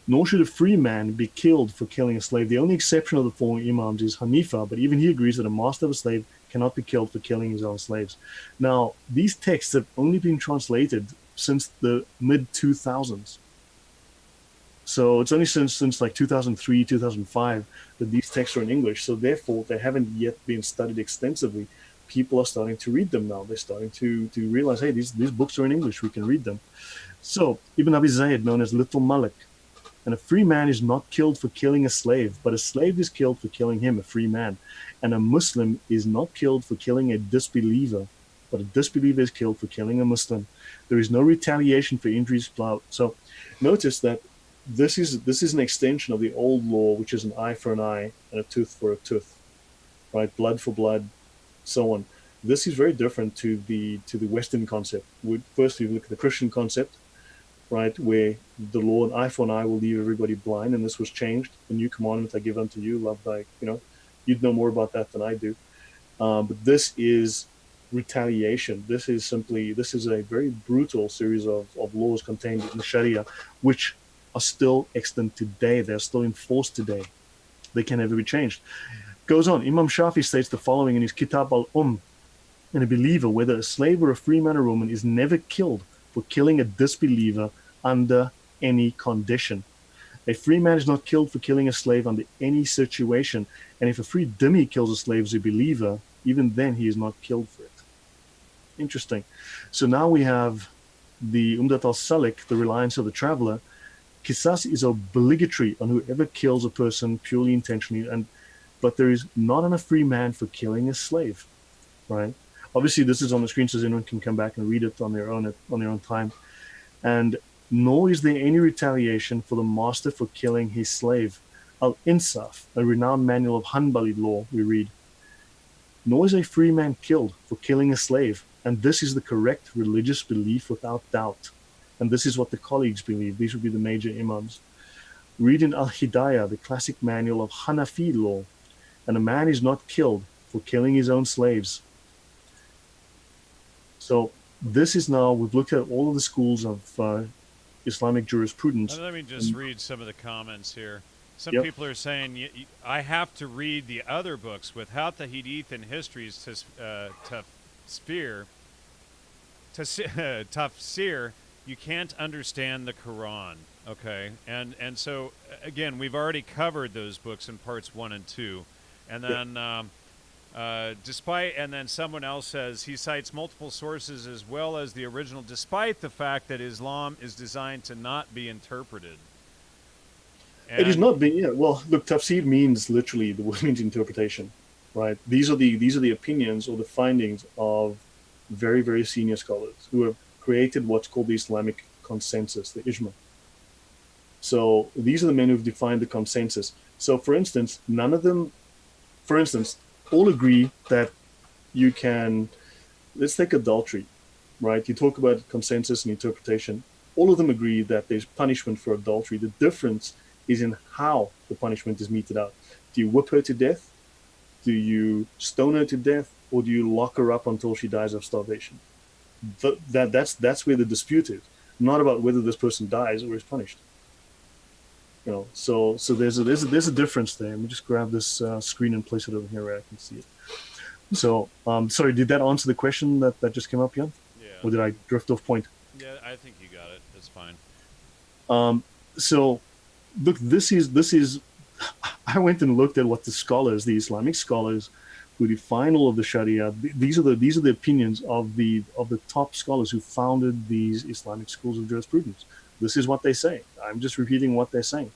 Nor should a free man be killed for killing a slave. The only exception of the four imams is Hanifa, but even he agrees that a master of a slave cannot be killed for killing his own slaves. Now, these texts have only been translated since the mid-2000s. So it's only since like 2003, 2005 that these texts are in English. So therefore, they haven't yet been studied extensively. People are starting to read them now. They're starting to realize, hey, these books are in English. We can read them. So Ibn Abi Zayd, known as Little Malik, And a free man is not killed for killing a slave, but a slave is killed for killing him, a free man. And a Muslim is not killed for killing a disbeliever, but a disbeliever is killed for killing a Muslim. There is no retaliation for injuries. So notice that this is an extension of the old law, which is an eye for an eye and a tooth for a tooth, right? Blood for blood, so on. This is very different to the Western concept. First, we look at the Christian concept, right, where the law, an eye for an eye, will leave everybody blind, and this was changed. The new commandment I give unto you, love thy, you'd know more about that than I do. But this is retaliation. This is a very brutal series of laws contained in the Sharia, which are still extant today. They're still enforced today. They can never be changed. Goes on. Imam Shafi states the following in his Kitab al-Umm: and a believer, whether a slave or a free man or woman, is never killed for killing a disbeliever under any condition. A free man is not killed for killing a slave under any situation, and if a free dhimmi kills a slave as a believer, even then he is not killed for it. Interesting. So now we have the Umdat al-Salik, the reliance of the traveler. Qisas is obligatory on whoever kills a person purely intentionally, but there is not on a free man for killing a slave, right? Obviously, this is on the screen, so anyone can come back and read it on their own time. And nor is there any retaliation for the master for killing his slave. Al-Insaf, a renowned manual of Hanbali law, we read, nor is a free man killed for killing a slave, and this is the correct religious belief without doubt. And this is what the colleagues believe. These would be the major imams. Read in Al-Hidayah, the classic manual of Hanafi law, and a man is not killed for killing his own slaves. So this is now, we've looked at all of the schools of Islamic jurisprudence. Let me just read some of the comments here. Some Yep. people are saying, I have to read the other books without the Hadith and histories Tafsir. You can't understand the Quran, okay? And so, again, we've already covered those books in parts 1 and 2. And then, and then someone else says he cites multiple sources as well as the original, despite the fact that Islam is designed to not be interpreted. And it is not being, well, look, tafsir means literally, the word means interpretation, right? These are the opinions or the findings of very, very senior scholars who have created what's called the Islamic consensus, the ijma. So these are the men who've defined the consensus. So for instance, none of them, all agree that you can, let's take adultery, right? You talk about consensus and interpretation. All of them agree that there's punishment for adultery. The difference is in how the punishment is meted out. Do you whip her to death? Do you stone her to death? Or do you lock her up until she dies of starvation? That's where the dispute is, not about whether this person dies or is punished. So there's a difference there. Let me just grab this screen and place it over here where I can see it. So, sorry, did that answer the question that just came up, Jan? Yeah. Or did I drift off point? Yeah, I think you got it. That's fine. So, look, this is. I went and looked at what the scholars, the Islamic scholars, who define all of the Sharia. These are the opinions of the top scholars who founded these Islamic schools of jurisprudence. This is what they say. I'm just repeating what they're saying.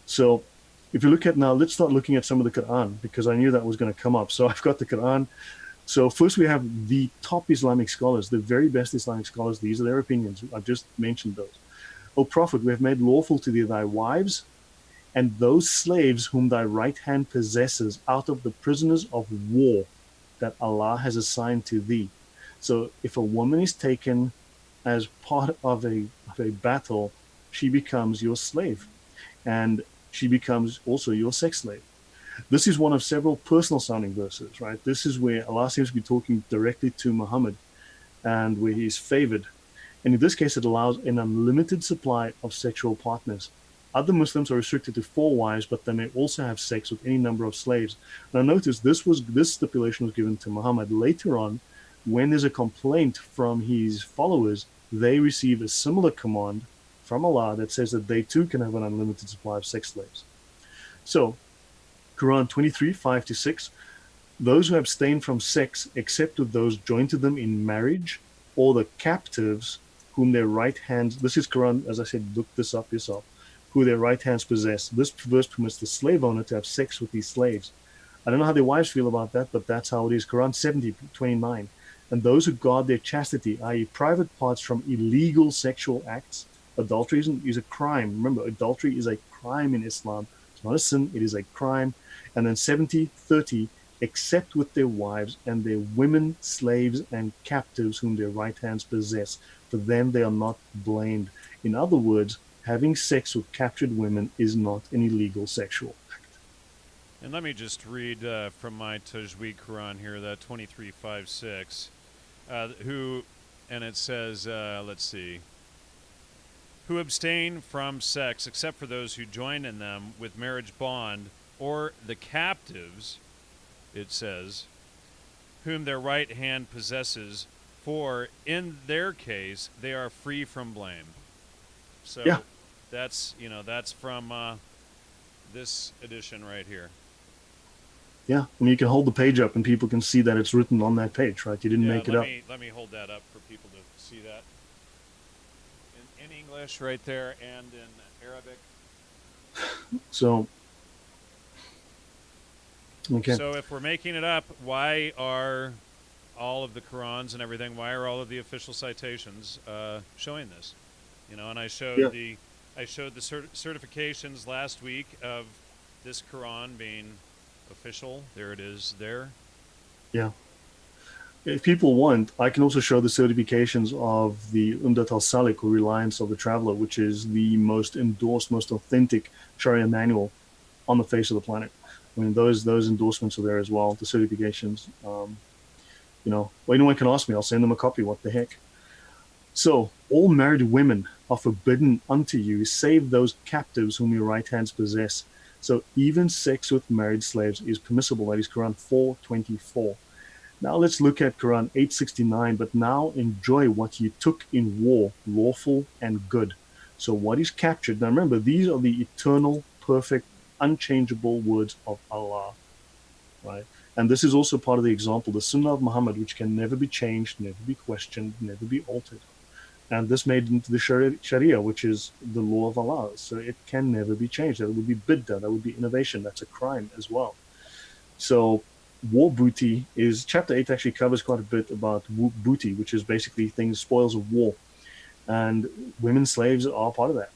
So if you look at now, let's start looking at some of the Quran, because I knew that was going to come up. So I've got the Quran. So first we have the top Islamic scholars, the very best Islamic scholars. These are their opinions. I've just mentioned those. O Prophet, we have made lawful to thee thy wives and those slaves whom thy right hand possesses out of the prisoners of war that Allah has assigned to thee. So if a woman is taken as part of a battle, she becomes your slave, and she becomes also your sex slave. This is one of several personal sounding verses, right? This is where Allah seems to be talking directly to Muhammad and where he is favored. And in this case, it allows an unlimited supply of sexual partners. Other Muslims are restricted to 4 wives, but they may also have sex with any number of slaves. Now notice this stipulation was given to Muhammad. Later on, when there's a complaint from his followers, they receive a similar command from Allah that says that they too can have an unlimited supply of sex slaves. So, Quran 23, 5-6, those who abstain from sex except with those joined to them in marriage, or the captives whom their right hands, this is Quran, as I said, look this up yourself, who their right hands possess. This verse permits the slave owner to have sex with these slaves. I don't know how their wives feel about that, but that's how it is. Quran 70:29. And those who guard their chastity, i.e., private parts from illegal sexual acts. Adultery is a crime. Remember, adultery is a crime in Islam. It's not a sin, it is a crime. And then 70:30, except with their wives and their women, slaves, and captives whom their right hands possess. For them they are not blamed. In other words, having sex with captured women is not an illegal sexual act. And let me just read from my Tajweed Quran here, that 23:5-6, and it says, let's see, who abstain from sex except for those who join in them with marriage bond, or the captives, it says, whom their right hand possesses, for in their case they are free from blame. So Yeah. that's from this edition right here. Yeah, I mean, you can hold the page up and people can see that it's written on that page, right? You didn't make it up. Let me hold that up for people to see that. In English right there, and in Arabic. So, okay. So if we're making it up, why are all of the Qurans and everything, why are all of the official citations showing this? You know, and I showed Yeah. the certifications last week of this Quran being official. There it is there. Yeah. If people want, I can also show the certifications of the Umdat al-Salik, or Reliance of the Traveler, which is the most endorsed, most authentic Sharia manual on the face of the planet. I mean, those endorsements are there as well, the certifications. You know, well, anyone can ask me, I'll send them a copy, what the heck. So, all married women are forbidden unto you, save those captives whom your right hands possess. So even sex with married slaves is permissible. That is Quran 4:24. Now let's look at Quran 8:69. But now enjoy what you took in war, lawful and good. So what is captured? Now remember, these are the eternal, perfect, unchangeable words of Allah, right? And this is also part of the example, the Sunnah of Muhammad, which can never be changed, never be questioned, never be altered. And this made into the Sharia, which is the law of Allah. So it can never be changed. That would be bid'ah, that would be innovation. That's a crime as well. So war booty is, chapter 8 actually covers quite a bit about booty, which is basically things, spoils of war. And women slaves are part of that.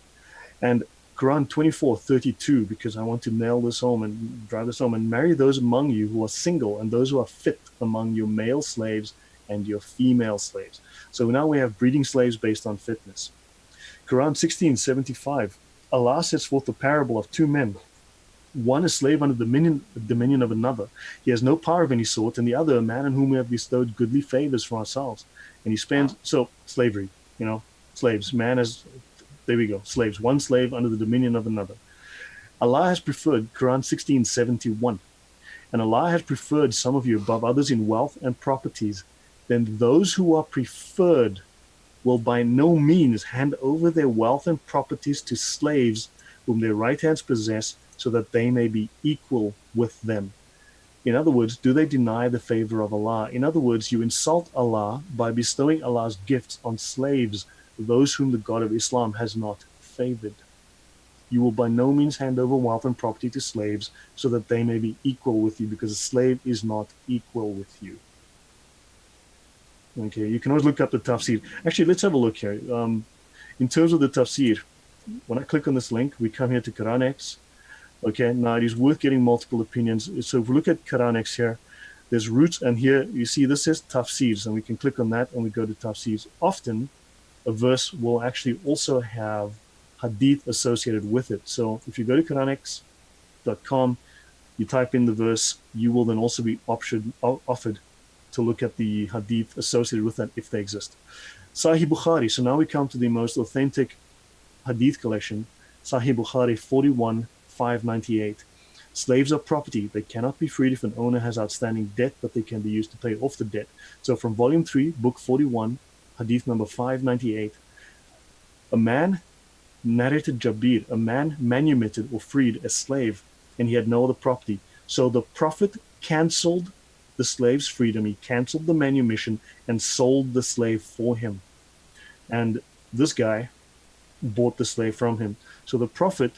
And Quran 24:32, because I want to nail this home and drive this home, and marry those among you who are single and those who are fit among your male slaves and your female slaves. So now we have breeding slaves based on fitness. Quran 16:75, Allah sets forth the parable of two men. One a slave under the dominion of another. He has no power of any sort, and the other a man on whom we have bestowed goodly favors for ourselves. And he spends, so slavery, you know, slaves, man as, there we go, slaves, one slave under the dominion of another. Allah has preferred, Quran 16:71, and Allah has preferred some of you above others in wealth and properties. Then those who are preferred will by no means hand over their wealth and properties to slaves whom their right hands possess, so that they may be equal with them. In other words, do they deny the favor of Allah? In other words, you insult Allah by bestowing Allah's gifts on slaves, those whom the God of Islam has not favored. You will by no means hand over wealth and property to slaves so that they may be equal with you, because a slave is not equal with you. Okay, you can always look up the tafsir. Actually, let's have a look here. In terms of the tafsir, when I click on this link, we come here to Quran X. Okay, now it is worth getting multiple opinions. So if we look at Quran X here, there's roots, and here you see this says tafsirs, and we can click on that and we go to tafsirs. Often, a verse will actually also have hadith associated with it. So if you go to QuranX.com, you type in the verse, you will then also be offered to look at the hadith associated with that if they exist. Sahih Bukhari. So now we come to the most authentic hadith collection. Sahih Bukhari 41:598. Slaves are property. They cannot be freed if an owner has outstanding debt, but they can be used to pay off the debt. So from volume 3, book 41, hadith number 598, a man narrated Jabir, a man manumitted or freed a slave, and he had no other property. So the Prophet cancelled the slave's freedom. He cancelled the manumission and sold the slave for him. And this guy bought the slave from him. So the Prophet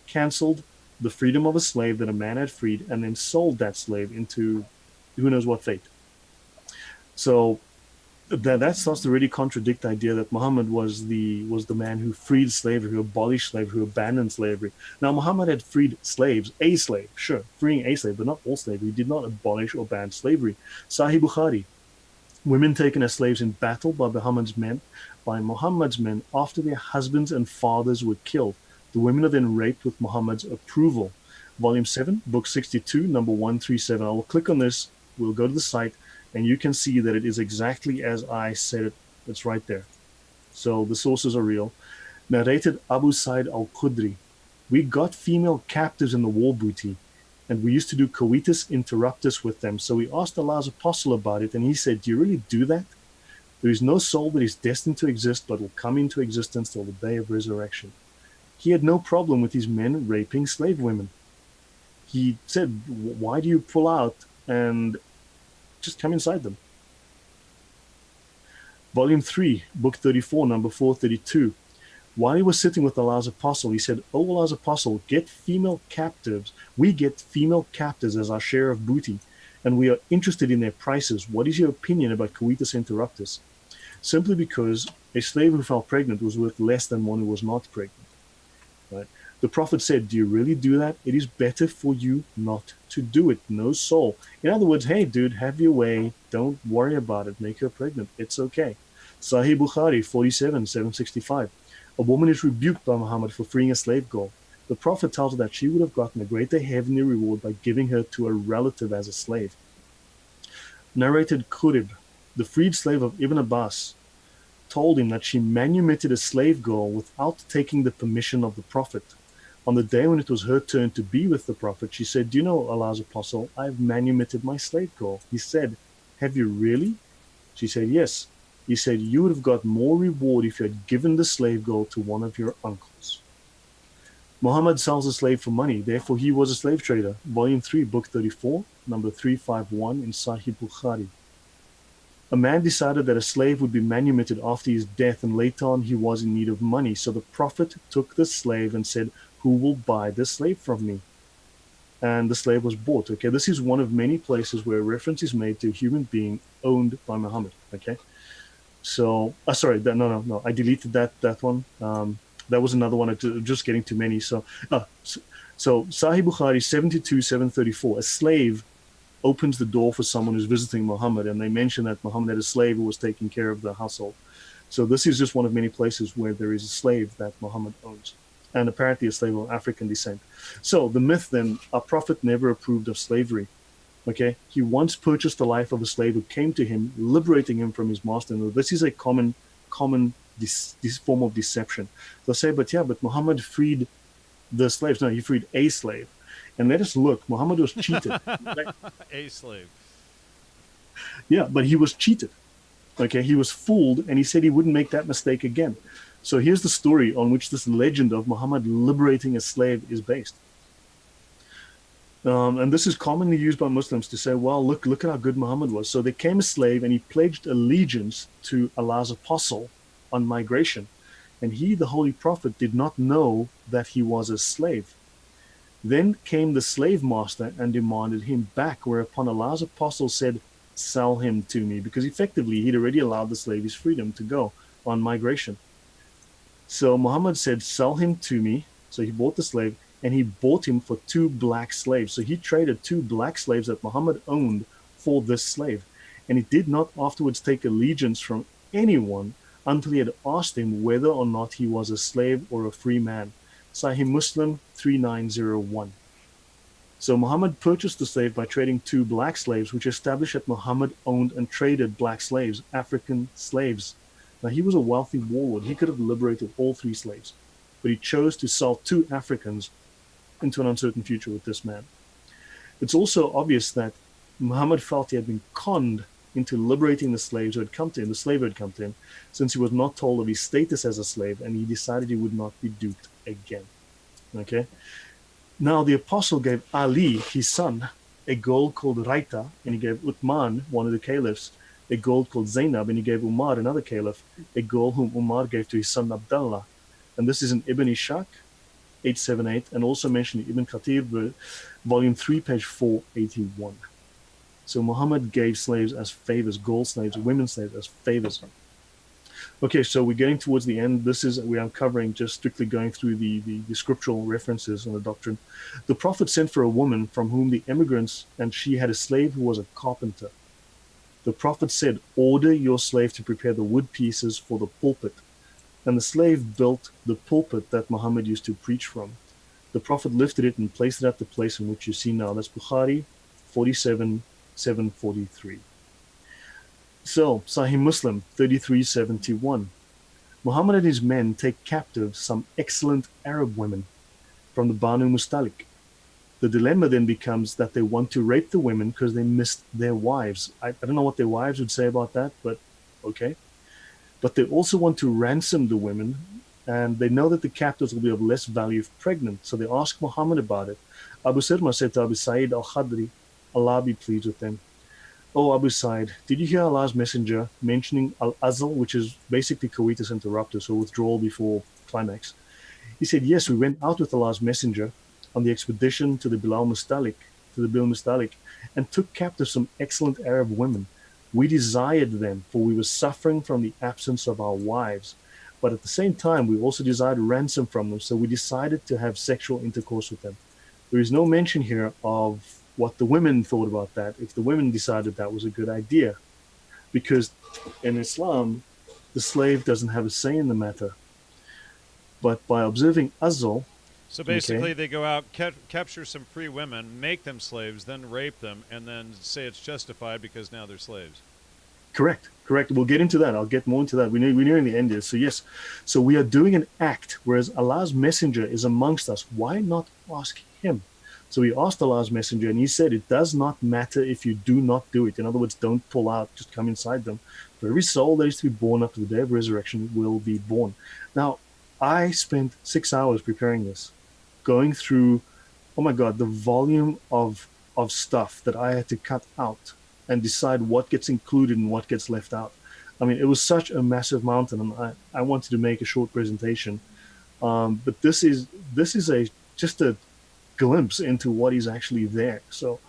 cancelled the freedom of a slave that a man had freed and then sold that slave into who knows what fate. So that starts to really contradict the idea that Muhammad was the man who freed slavery, who abolished slavery, who abandoned slavery. Now Muhammad had freed slaves, a slave, sure, freeing a slave, but not all slavery. He did not abolish or ban slavery. Sahih Bukhari, women taken as slaves in battle by Muhammad's men after their husbands and fathers were killed. The women are then raped with Muhammad's approval. Volume 7, Book 62, number 137. I will click on this. We'll go to the site, and you can see that it is exactly as I said it. It's right there. So the sources are real. Narrated Abu Sa'id al-Khudri. We got female captives in the war booty, and we used to do coitus interruptus with them. So we asked Allah's apostle about it, and he said, do you really do that? There is no soul that is destined to exist, but will come into existence till the day of resurrection. He had no problem with his men raping slave women. He said, why do you pull out and just come inside them? Volume 3, Book 34, number 432. While he was sitting with Allah's apostle, he said, O Allah's apostle, get female captives. We get female captives as our share of booty, and we are interested in their prices. What is your opinion about coitus interruptus? Simply because a slave who fell pregnant was worth less than one who was not pregnant. Right? The Prophet said, do you really do that? It is better for you not to do it. No soul. In other words, hey, dude, have your way. Don't worry about it. Make her pregnant. It's okay. Sahih Bukhari 47, 765. A woman is rebuked by Muhammad for freeing a slave girl. The Prophet tells her that she would have gotten a greater heavenly reward by giving her to a relative as a slave. Narrated Qurib, the freed slave of Ibn Abbas, told him that she manumitted a slave girl without taking the permission of the Prophet. On the day when it was her turn to be with the Prophet, she said, do you know, Allah's apostle, I've manumitted my slave girl. He said, have you really? She said, yes. He said, you would have got more reward if you had given the slave girl to one of your uncles. Muhammad sells a slave for money, therefore he was a slave trader. Volume 3, Book 34, number 351 in Sahih Bukhari. A man decided that a slave would be manumitted after his death, and later on he was in need of money. So the Prophet took the slave and said, who will buy this slave from me? And the slave was bought. Okay, this is one of many places where reference is made to a human being owned by Muhammad. Okay. So, sorry, no, I deleted that one. That was another one. Just getting too many. So Sahih Bukhari 72, 734. A slave opens the door for someone who's visiting Muhammad, and they mention that Muhammad had a slave who was taking care of the household. So this is just one of many places where there is a slave that Muhammad owns, and apparently a slave of African descent. So the myth then, our Prophet never approved of slavery. Okay, he once purchased the life of a slave who came to him, liberating him from his master. And this is a common this form of deception. They'll say, but Muhammad freed the slaves. No, he freed a slave. And let us look. Muhammad was cheated. Right? A slave. Yeah, but he was cheated. Okay, he was fooled, and he said he wouldn't make that mistake again. So here's the story on which this legend of Muhammad liberating a slave is based. And this is commonly used by Muslims to say, well, look at how good Muhammad was. So there came a slave, and he pledged allegiance to Allah's apostle on migration. And he, the Holy Prophet, did not know that he was a slave. Then came the slave master and demanded him back, whereupon Allah's apostle said, sell him to me, because effectively he'd already allowed the slave his freedom to go on migration. So Muhammad said, sell him to me. So he bought the slave, and he bought him for 2 black slaves. So he traded 2 black slaves that Muhammad owned for this slave. And he did not afterwards take allegiance from anyone until he had asked him whether or not he was a slave or a free man. Sahih Muslim 3901. So Muhammad purchased the slave by trading 2 black slaves, which established that Muhammad owned and traded black slaves, African slaves. Now he was a wealthy warlord. He could have liberated all 3 slaves, but he chose to sell 2 Africans into an uncertain future with this man. It's also obvious that Muhammad felt he had been conned into liberating the slaves who had come to him, the slave who had come to him, since he was not told of his status as a slave, and he decided he would not be duped again. Okay? Now the apostle gave Ali, his son, a girl called Raita, and he gave Uthman, one of the caliphs, a girl called Zainab, and he gave Umar, another caliph, a girl whom Umar gave to his son Abdullah. And this is in Ibn Ishaq, 878, and also mentioned in Ibn Kathir, volume 3, page 481. So Muhammad gave slaves as favors, gold slaves, women slaves as favors. Okay, so we're getting towards the end. This is, we are covering just strictly going through the scriptural references on the doctrine. The Prophet sent for a woman from whom the emigrants, and she had a slave who was a carpenter. The Prophet said, order your slave to prepare the wood pieces for the pulpit. And the slave built the pulpit that Muhammad used to preach from. The Prophet lifted it and placed it at the place in which you see now. That's Bukhari 47,743. So, Sahih Muslim 3371. Muhammad and his men take captive some excellent Arab women from the Banu Mustalik. The dilemma then becomes that they want to rape the women because they missed their wives. I don't know what their wives would say about that, but okay. But they also want to ransom the women, and they know that the captives will be of less value if pregnant. So they ask Muhammad about it. Abu Sirma said to Abu Sa'id al-Khadri, Allah be pleased with them, "Oh, Abu Sa'id, did you hear Allah's messenger mentioning al-azl, which is basically coitus interruptus, so withdrawal before climax?" He said, "Yes, we went out with Allah's messenger on the expedition to the Bilal Mustalik, and took captive some excellent Arab women. We desired them, for we were suffering from the absence of our wives. But at the same time, we also desired ransom from them, so we decided to have sexual intercourse with them." There is no mention here of what the women thought about that, if the women decided that was a good idea. Because in Islam, the slave doesn't have a say in the matter. But by observing azl, So basically, they go out, capture some free women, make them slaves, then rape them, and then say it's justified because now they're slaves. Correct. We'll get into that. I'll get more into that. We're nearing the end here. So yes, so we are doing an act, whereas Allah's messenger is amongst us. Why not ask him? So we asked Allah's messenger, and he said, it does not matter if you do not do it. In other words, don't pull out, just come inside them. For every soul that is to be born up to the day of resurrection will be born. Now, I spent 6 hours preparing this, going through, oh my God, the volume of stuff that I had to cut out and decide what gets included and what gets left out. I mean, it was such a massive mountain, and I wanted to make a short presentation. But this is just a glimpse into what is actually there. So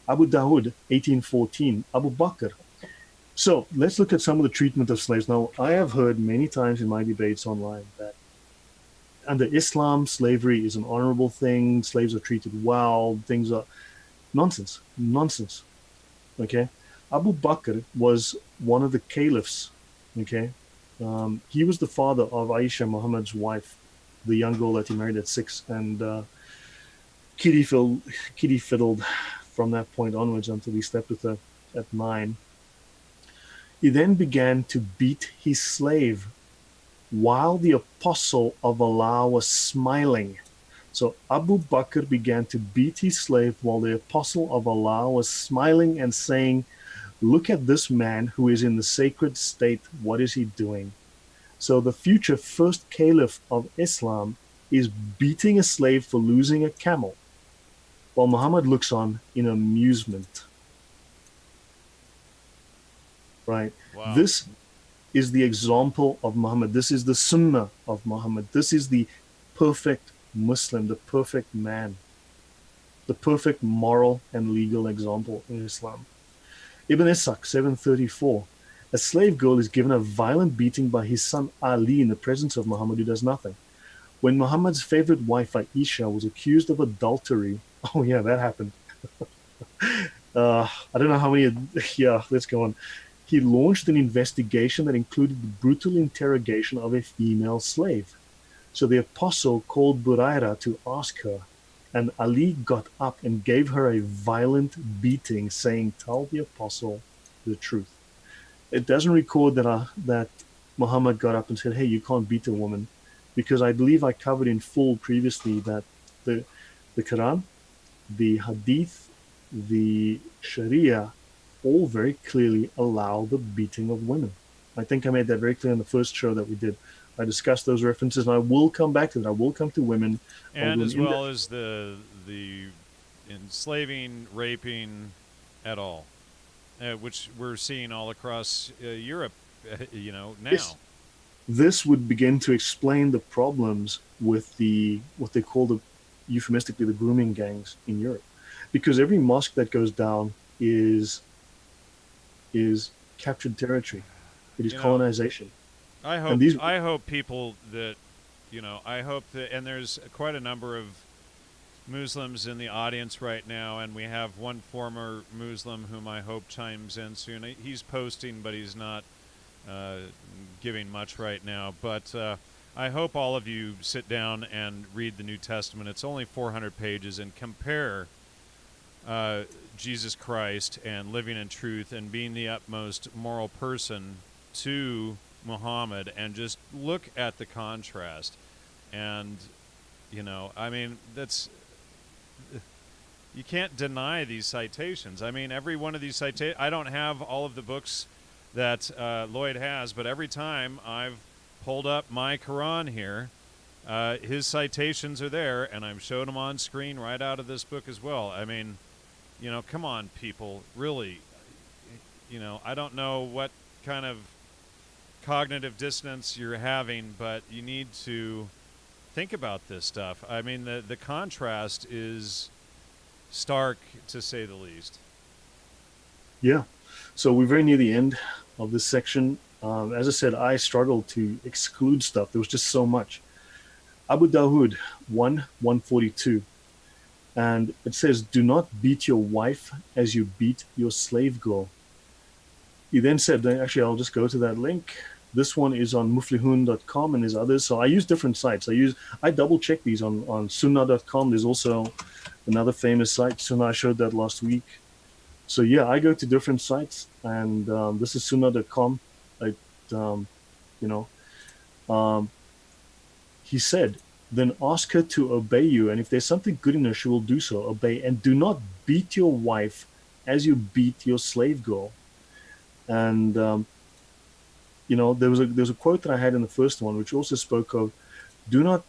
Abu Dawood, 1814, Abu Bakr. So let's look at some of the treatment of slaves. Now, I have heard many times in my debates online that under Islam, slavery is an honorable thing, slaves are treated well, things are nonsense. Okay, Abu Bakr was one of the caliphs. Okay, he was the father of Aisha, Muhammad's wife, the young girl that he married at 6, and Kitty fiddled from that point onwards until he slept with her at 9. He then began to beat his slave while the apostle of Allah was smiling. So Abu Bakr began to beat his slave while the apostle of Allah was smiling and saying, "Look at this man who is in the sacred state. What is he doing?" So the future first caliph of Islam is beating a slave for losing a camel, while Muhammad looks on in amusement. Right? Wow. This is the example of Muhammad. This is the sunnah of Muhammad. This is the perfect Muslim, the perfect man, the perfect moral and legal example in Islam. Ibn Ishaq, 734. A slave girl is given a violent beating by his son Ali in the presence of Muhammad, who does nothing. When Muhammad's favorite wife Aisha was accused of adultery, oh yeah, that happened. I don't know how many, yeah, let's go on. He launched an investigation that included the brutal interrogation of a female slave. So the apostle called Buraira to ask her, and Ali got up and gave her a violent beating, saying, "Tell the apostle the truth." It doesn't record that Muhammad got up and said, "Hey, you can't beat a woman," because I believe I covered in full previously that the Quran, the Hadith, the Sharia, all very clearly allow the beating of women. I think I made that very clear in the first show that we did. I discussed those references, and I will come back to that. I will come to women. And as well as the enslaving, raping at all, which we're seeing all across Europe, now. Yes. this would begin to explain the problems with what they call euphemistically the grooming gangs in Europe, because every mosque that goes down is captured territory. It is You know, colonization, I and hope these I hope people that, I hope that, and there's quite a number of Muslims in the audience right now, and we have one former Muslim whom I hope chimes in soon. He's posting, but he's not giving much right now. But I hope all of you sit down and read the New Testament. It's only 400 pages, and compare Jesus Christ and living in truth and being the utmost moral person to Muhammad, and just look at the contrast. And I mean, you can't deny these citations. I mean, every one of these citations, I don't have all of the books that Lloyd has, but every time I've pulled up my Quran here, his citations are there, and I'm showing them on screen right out of this book as well. I mean, come on, people, really. I don't know what kind of cognitive dissonance you're having, but you need to think about this stuff. I mean, the contrast is stark, to say the least. Yeah. So we're very near the end of this section. As I said, I struggled to exclude stuff. There was just so much. Abu Dawood 1:142. And it says, do not beat your wife as you beat your slave girl. He then said, actually, I'll just go to that link. This one is on muflihun.com, and there's others. So I use different sites. I double check these on sunnah.com. There's also another famous site, Sunnah. I showed that last week. So yeah, I go to different sites, and this is sunnah.com. He said, then ask her to obey you, and if there's something good in her, she will do so. Obey, and do not beat your wife as you beat your slave girl. And there was a quote that I had in the first one, which also spoke of, do not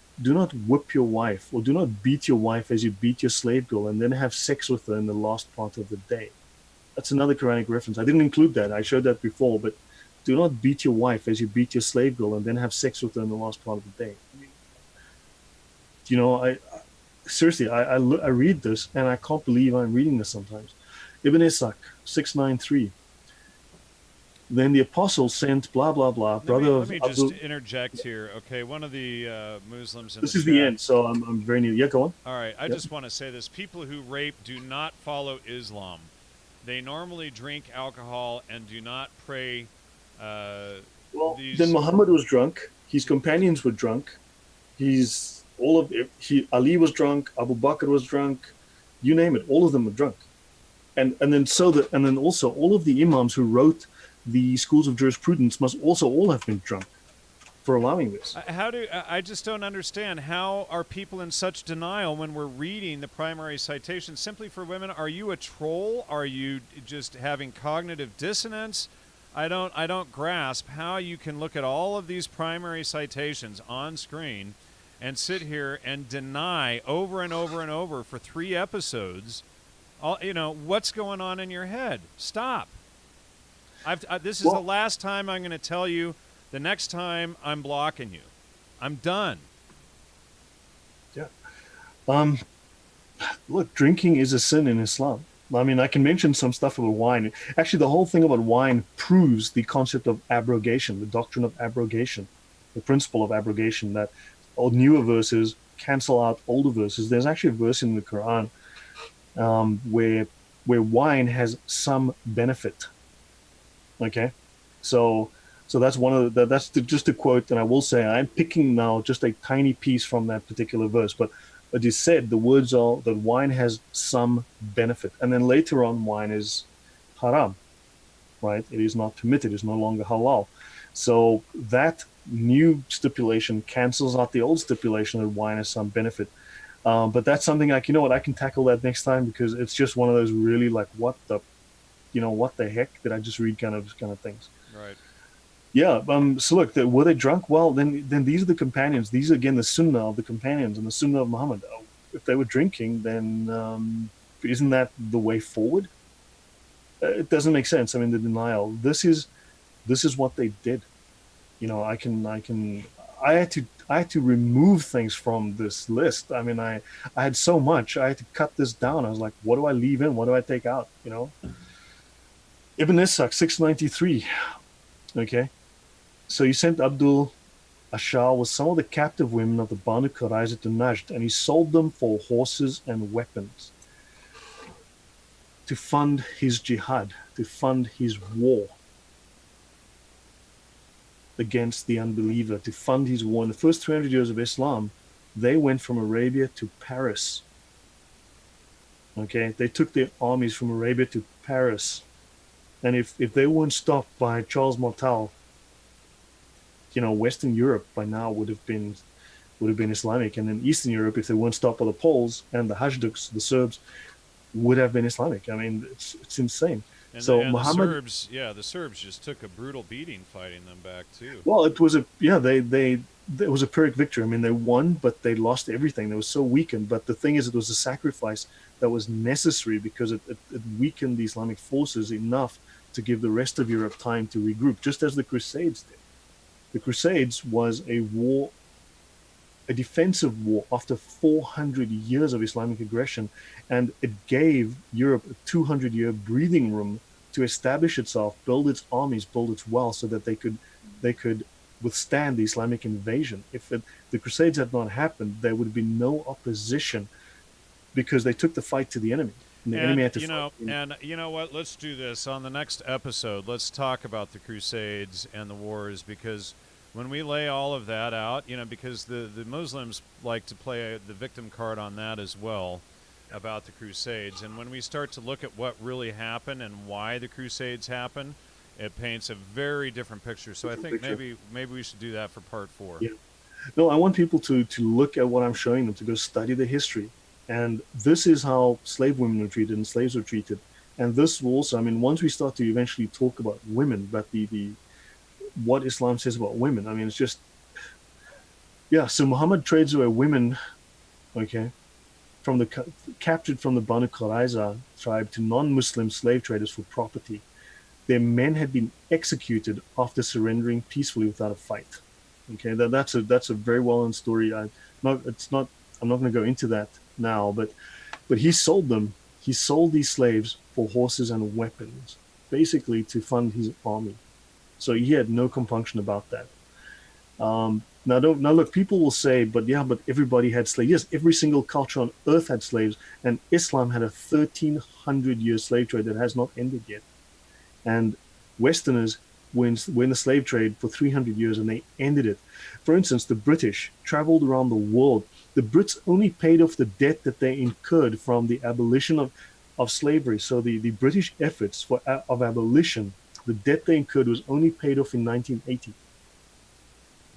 whip your wife, or do not beat your wife as you beat your slave girl, and then have sex with her in the last part of the day. That's another Quranic reference. I didn't include that. I showed that before, but do not beat your wife as you beat your slave girl, and then have sex with her in the last part of the day. I seriously, I read this, and I can't believe I'm reading this sometimes. Ibn Ishaq 693. Then the apostle sent blah blah blah. Let me just interject here. Okay, one of the Muslims in this the is chat, the end, so I'm very near. Yeah, go on. All right, I just want to say this: people who rape do not follow Islam. They normally drink alcohol and do not pray. Then Muhammad was drunk. His companions were drunk. Ali was drunk. Abu Bakr was drunk. You name it, all of them were drunk. And then also all of the imams who wrote the schools of jurisprudence must also all have been drunk for allowing this. I just don't understand. How are people in such denial when we're reading the primary citation simply for women? Are you a troll? Are you just having cognitive dissonance? I don't grasp how you can look at all of these primary citations on screen and sit here and deny over and over and over for 3 episodes. What's going on in your head? Stop. This is the last time I'm going to tell you. The next time, I'm blocking you. I'm done. Yeah. Look, drinking is a sin in Islam. I mean, I can mention some stuff about wine. Actually, the whole thing about wine proves the concept of abrogation, the doctrine of abrogation, the principle of abrogation, that all newer verses cancel out older verses. There's actually a verse in the Quran where wine has some benefit. Okay, so that's just a quote, and I will say I'm picking now just a tiny piece from that particular verse, but it is said the words are that wine has some benefit, and then later on wine is haram, right? It is not permitted, it's no longer halal. So that new stipulation cancels out the old stipulation that wine has some benefit. But that's something I can tackle that next time, because it's just one of those really like what the heck did I just read kind of things. Right. Yeah. So look, were they drunk? Well, then these are the companions. These are again the sunnah of the companions and the sunnah of Muhammad. If they were drinking, then isn't that the way forward? It doesn't make sense. I mean, the denial. This is what they did. I had to remove things from this list. I mean, I had so much. I had to cut this down. I was like, what do I leave in? What do I take out? Ibn Ishaq, 693. Okay. So he sent Abdul Ashar with some of the captive women of the Banu Qurayza to Najd, and he sold them for horses and weapons to fund his jihad, to fund his war against the unbeliever, to fund his war. In the first 300 years of Islam, they went from Arabia to Paris. Okay, they took their armies from Arabia to Paris. And if they weren't stopped by Charles Martel, Western Europe by now would have been Islamic, and in Eastern Europe, if they weren't stopped by the Poles and the Hajduks, the Serbs, would have been Islamic. I mean, it's insane. And, so and Muhammad, the Serbs just took a brutal beating fighting them back too. well, it was it was a Pyrrhic victory. I mean, they won, but they lost everything. They were so weakened. But the thing is, it was a sacrifice that was necessary because it weakened the Islamic forces enough to give the rest of Europe time to regroup, just as the Crusades did. The Crusades was a war, a defensive war after 400 years of Islamic aggression, and it gave Europe a 200-year breathing room to establish itself, build its armies, build its wealth, so that they could withstand the Islamic invasion. If the Crusades had not happened, there would have been no opposition because they took the fight to the enemy. And the enemy had to fight. And you know what? Let's do this on the next episode. Let's talk about the Crusades and the wars, because when we lay all of that out, because the Muslims like to play the victim card on that as well about the Crusades. And when we start to look at what really happened and why the Crusades happened, it paints a very different picture. So I think maybe we should do that for part 4. Yeah. No, I want people to look at what I'm showing them, to go study the history. And this is how slave women were treated and slaves were treated. And this will also, I mean, once we start to eventually talk about women, but the what Islam says about women, I mean, it's just, yeah. So Muhammad trades away women, okay, captured from the Banu Qurayza tribe to non-Muslim slave traders for property. Their men had been executed after surrendering peacefully without a fight. Okay, that's a very well-known story. I'm not going to go into that now, but he sold them. He sold these slaves for horses and weapons, basically to fund his army. So he had no compunction about that. Now look, people will say, but everybody had slaves. Yes, every single culture on earth had slaves, and Islam had a 1,300-year slave trade that has not ended yet. And Westerners were in the slave trade for 300 years, and they ended it. For instance, the British traveled around the world. The Brits only paid off the debt that they incurred from the abolition of slavery. So the British efforts of abolition, the debt they incurred was only paid off in 1980.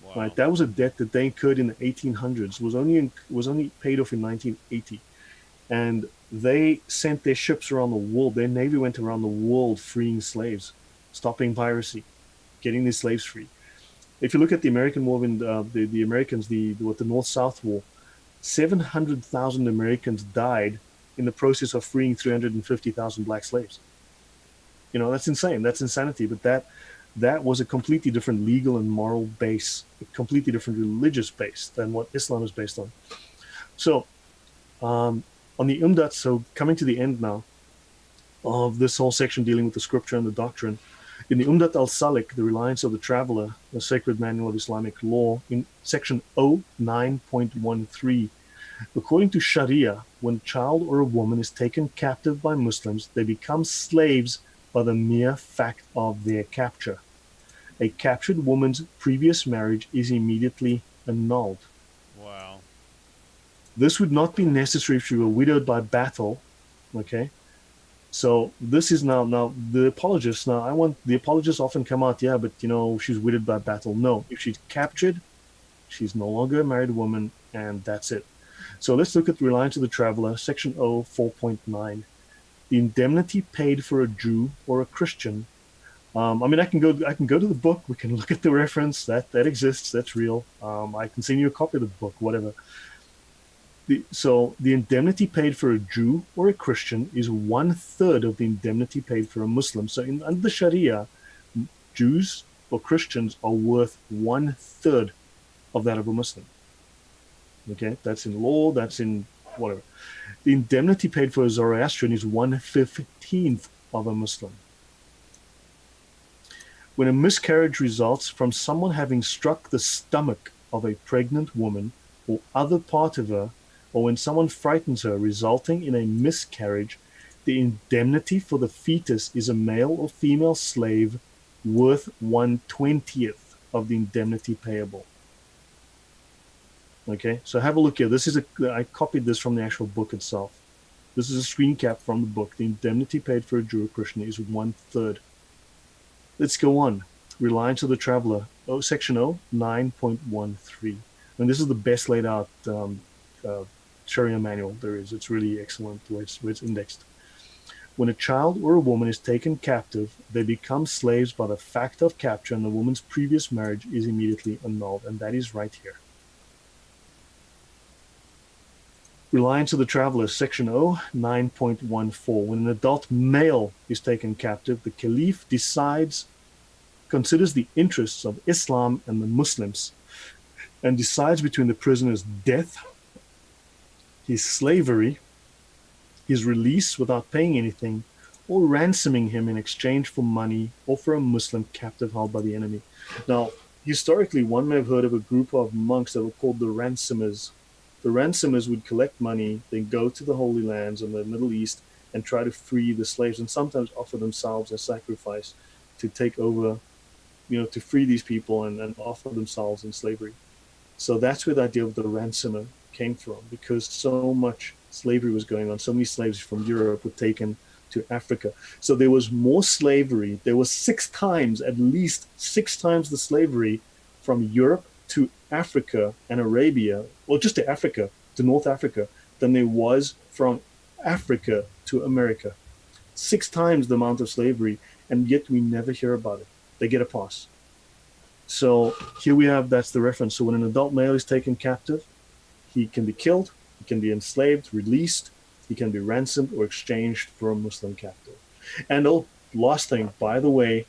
Wow. Right, that was a debt that they incurred in the 1800s. Was only paid off in 1980, and they sent their ships around the world. Their navy went around the world freeing slaves, stopping piracy, getting these slaves free. If you look at the American War, the Americans, the North-South War, 700,000 Americans died in the process of freeing 350,000 black slaves. That's insane. That's insanity. But that was a completely different legal and moral base, a completely different religious base than what Islam is based on. So, on the Umdat, so coming to the end now of this whole section dealing with the scripture and the doctrine, in the Umdat al-Salik, the reliance of the traveler, the sacred manual of Islamic law, in section 09.13, according to Sharia, when a child or a woman is taken captive by Muslims, they become slaves by the mere fact of their capture. A captured woman's previous marriage is immediately annulled. Wow. This would not be necessary if she were widowed by battle. Okay. So this is now the apologists. Now the apologists often come out, but she's widowed by battle. No, if she's captured, she's no longer a married woman, and that's it. So let's look at the reliance of the traveler, section 4.9. The indemnity paid for a Jew or a Christian. I can go to the book. We can look at the reference that exists. That's real. I can send you a copy of the book, whatever. So the indemnity paid for a Jew or a Christian is 1/3 of the indemnity paid for a Muslim. So under the Sharia, Jews or Christians are worth 1/3 of that of a Muslim. Okay, that's in law, that's in whatever. The indemnity paid for a Zoroastrian is 1/15 of a Muslim. When a miscarriage results from someone having struck the stomach of a pregnant woman or other part of her, or when someone frightens her, resulting in a miscarriage, the indemnity for the fetus is a male or female slave worth 1/20th of the indemnity payable. Okay, so have a look here. I copied this from the actual book itself. This is a screen cap from the book. The indemnity paid for a Jew or Christian is 1/3. Let's go on. Reliance of the Traveler, Section O, 9.13. And this is the best laid out Sharia manual there is. It's really excellent the way it's indexed. When a child or a woman is taken captive, they become slaves by the fact of capture, and the woman's previous marriage is immediately annulled. And that is right here. Reliance of the Traveler, Section O, 9.14. When an adult male is taken captive, the caliph considers the interests of Islam and the Muslims, and decides between the prisoner's death, his slavery, his release without paying anything, or ransoming him in exchange for money or for a Muslim captive held by the enemy. Now, historically, one may have heard of a group of monks that were called the ransomers. The ransomers would collect money, then go to the Holy Lands in the Middle East and try to free the slaves, and sometimes offer themselves as sacrifice to take over, to free these people and offer themselves in slavery. So that's where the idea of the ransomer came from, because so much slavery was going on. So many slaves from Europe were taken to Africa. So there was more slavery. There was at least six times the slavery from Europe to Africa and Arabia, or just to Africa, to North Africa, than there was from Africa to America. 6 times the amount of slavery, and yet we never hear about it. They get a pass. So here we have, that's the reference. So when an adult male is taken captive, he can be killed, he can be enslaved, released, he can be ransomed or exchanged for a Muslim captive. And last thing, by the way,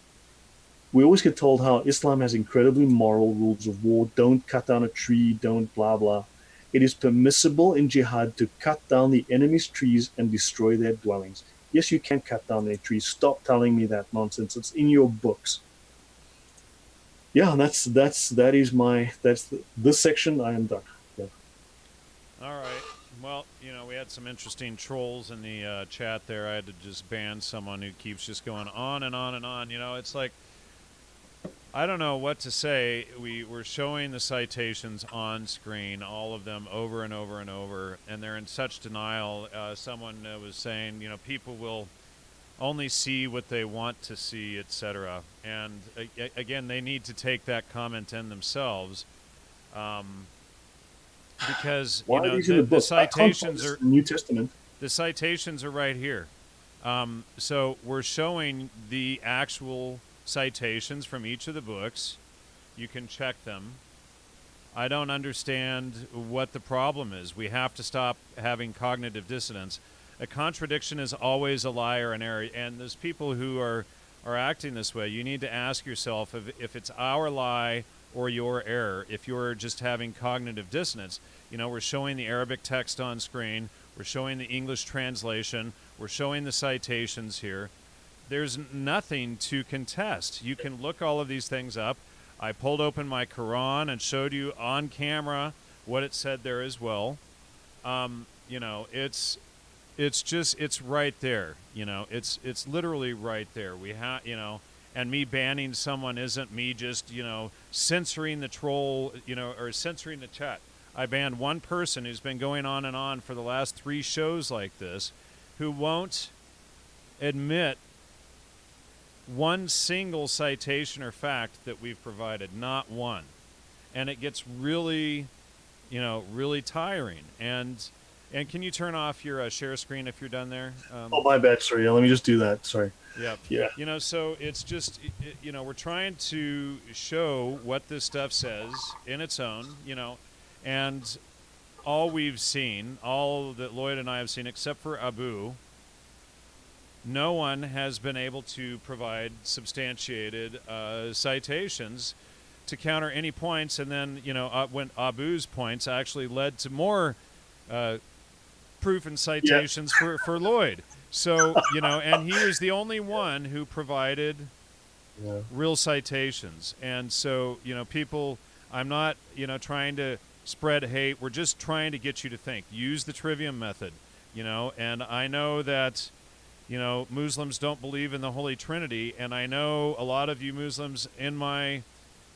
we always get told how Islam has incredibly moral rules of war. Don't cut down a tree, don't blah, blah. It is permissible in jihad to cut down the enemy's trees and destroy their dwellings. Yes, you can cut down their trees. Stop telling me that nonsense. It's in your books. Yeah, this section. I am done. Yeah. All right. Well, we had some interesting trolls in the chat there. I had to just ban someone who keeps just going on and on and on. It's like, I don't know what to say. We're showing the citations on screen, all of them over and over and over, and they're in such denial. Someone was saying, people will only see what they want to see, etc. And again, they need to take that comment in themselves, because the citations are New Testament. The citations are right here. So we're showing the actual citations from each of the books. You can check them. I don't understand what the problem is. We have to stop having cognitive dissonance. A contradiction is always a lie or an error, and those people who are acting this way, you need to ask yourself if it's our lie or your error. If you're just having cognitive dissonance, we're showing the Arabic text on screen, we're showing the English translation, we're showing the citations here. There's nothing to contest. You can look all of these things up. I pulled open my Quran and showed you on camera what it said there as well. It's right there. It's literally right there. We have, and me banning someone isn't me just, censoring the troll, or censoring the chat. I banned one person who's been going on and on for the last 3 shows like this, who won't admit one single citation or fact that we've provided, not one. And it gets really, really tiring. And can you turn off your share screen if you're done there? My bad. Sorry. Yeah, let me just do that. Sorry. Yep. Yeah. So it's just, we're trying to show what this stuff says in its own, and all we've seen, all that Lloyd and I have seen, except for Abu, no one has been able to provide substantiated citations to counter any points. And then, when Abu's points actually led to more proof and Yeah. citations for Lloyd. So, and he was the only one who provided Yeah. real citations. And so, people, I'm not, trying to spread hate. We're just trying to get you to think. Use the trivium method, and I know that, Muslims don't believe in the Holy Trinity, and I know a lot of you Muslims in my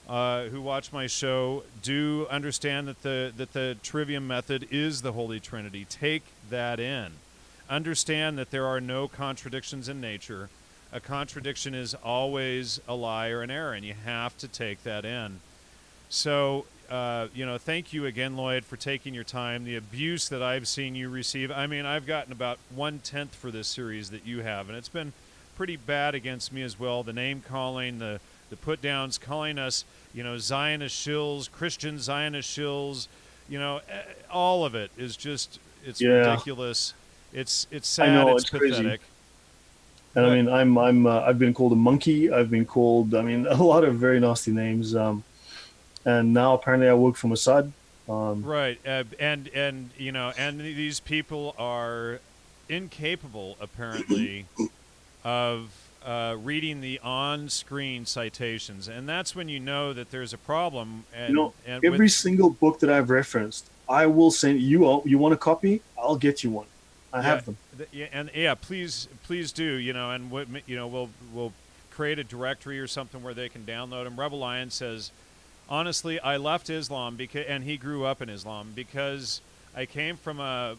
who watch my show do understand that the trivium method is the Holy Trinity. Take that in. Understand that there are no contradictions in nature. A contradiction is always a lie or an error, and you have to take that in. So, thank you again, Lloyd, for taking your time. The abuse that I've seen you receive, I mean, I've gotten about 1/10 for this series that you have, and it's been pretty bad against me as well. The name calling, the put-downs, calling us, Zionist shills, Christian Zionist shills, all of it is just, it's Yeah. ridiculous. It's I sad, know, it's it's crazy. pathetic. And But, I mean, I've been called a monkey. I've been called, a lot of very nasty names. And now apparently I work for Mossad. right, and these people are incapable, apparently, of reading the on-screen citations, and that's when you know that there's a problem. And Every with, single book that I've referenced, I will send you. You want a copy? I'll get you one. I yeah, have them. please do, and what, we'll create a directory or something where they can download them. Rebel Lion says, honestly, I left Islam and he grew up in Islam because I came from a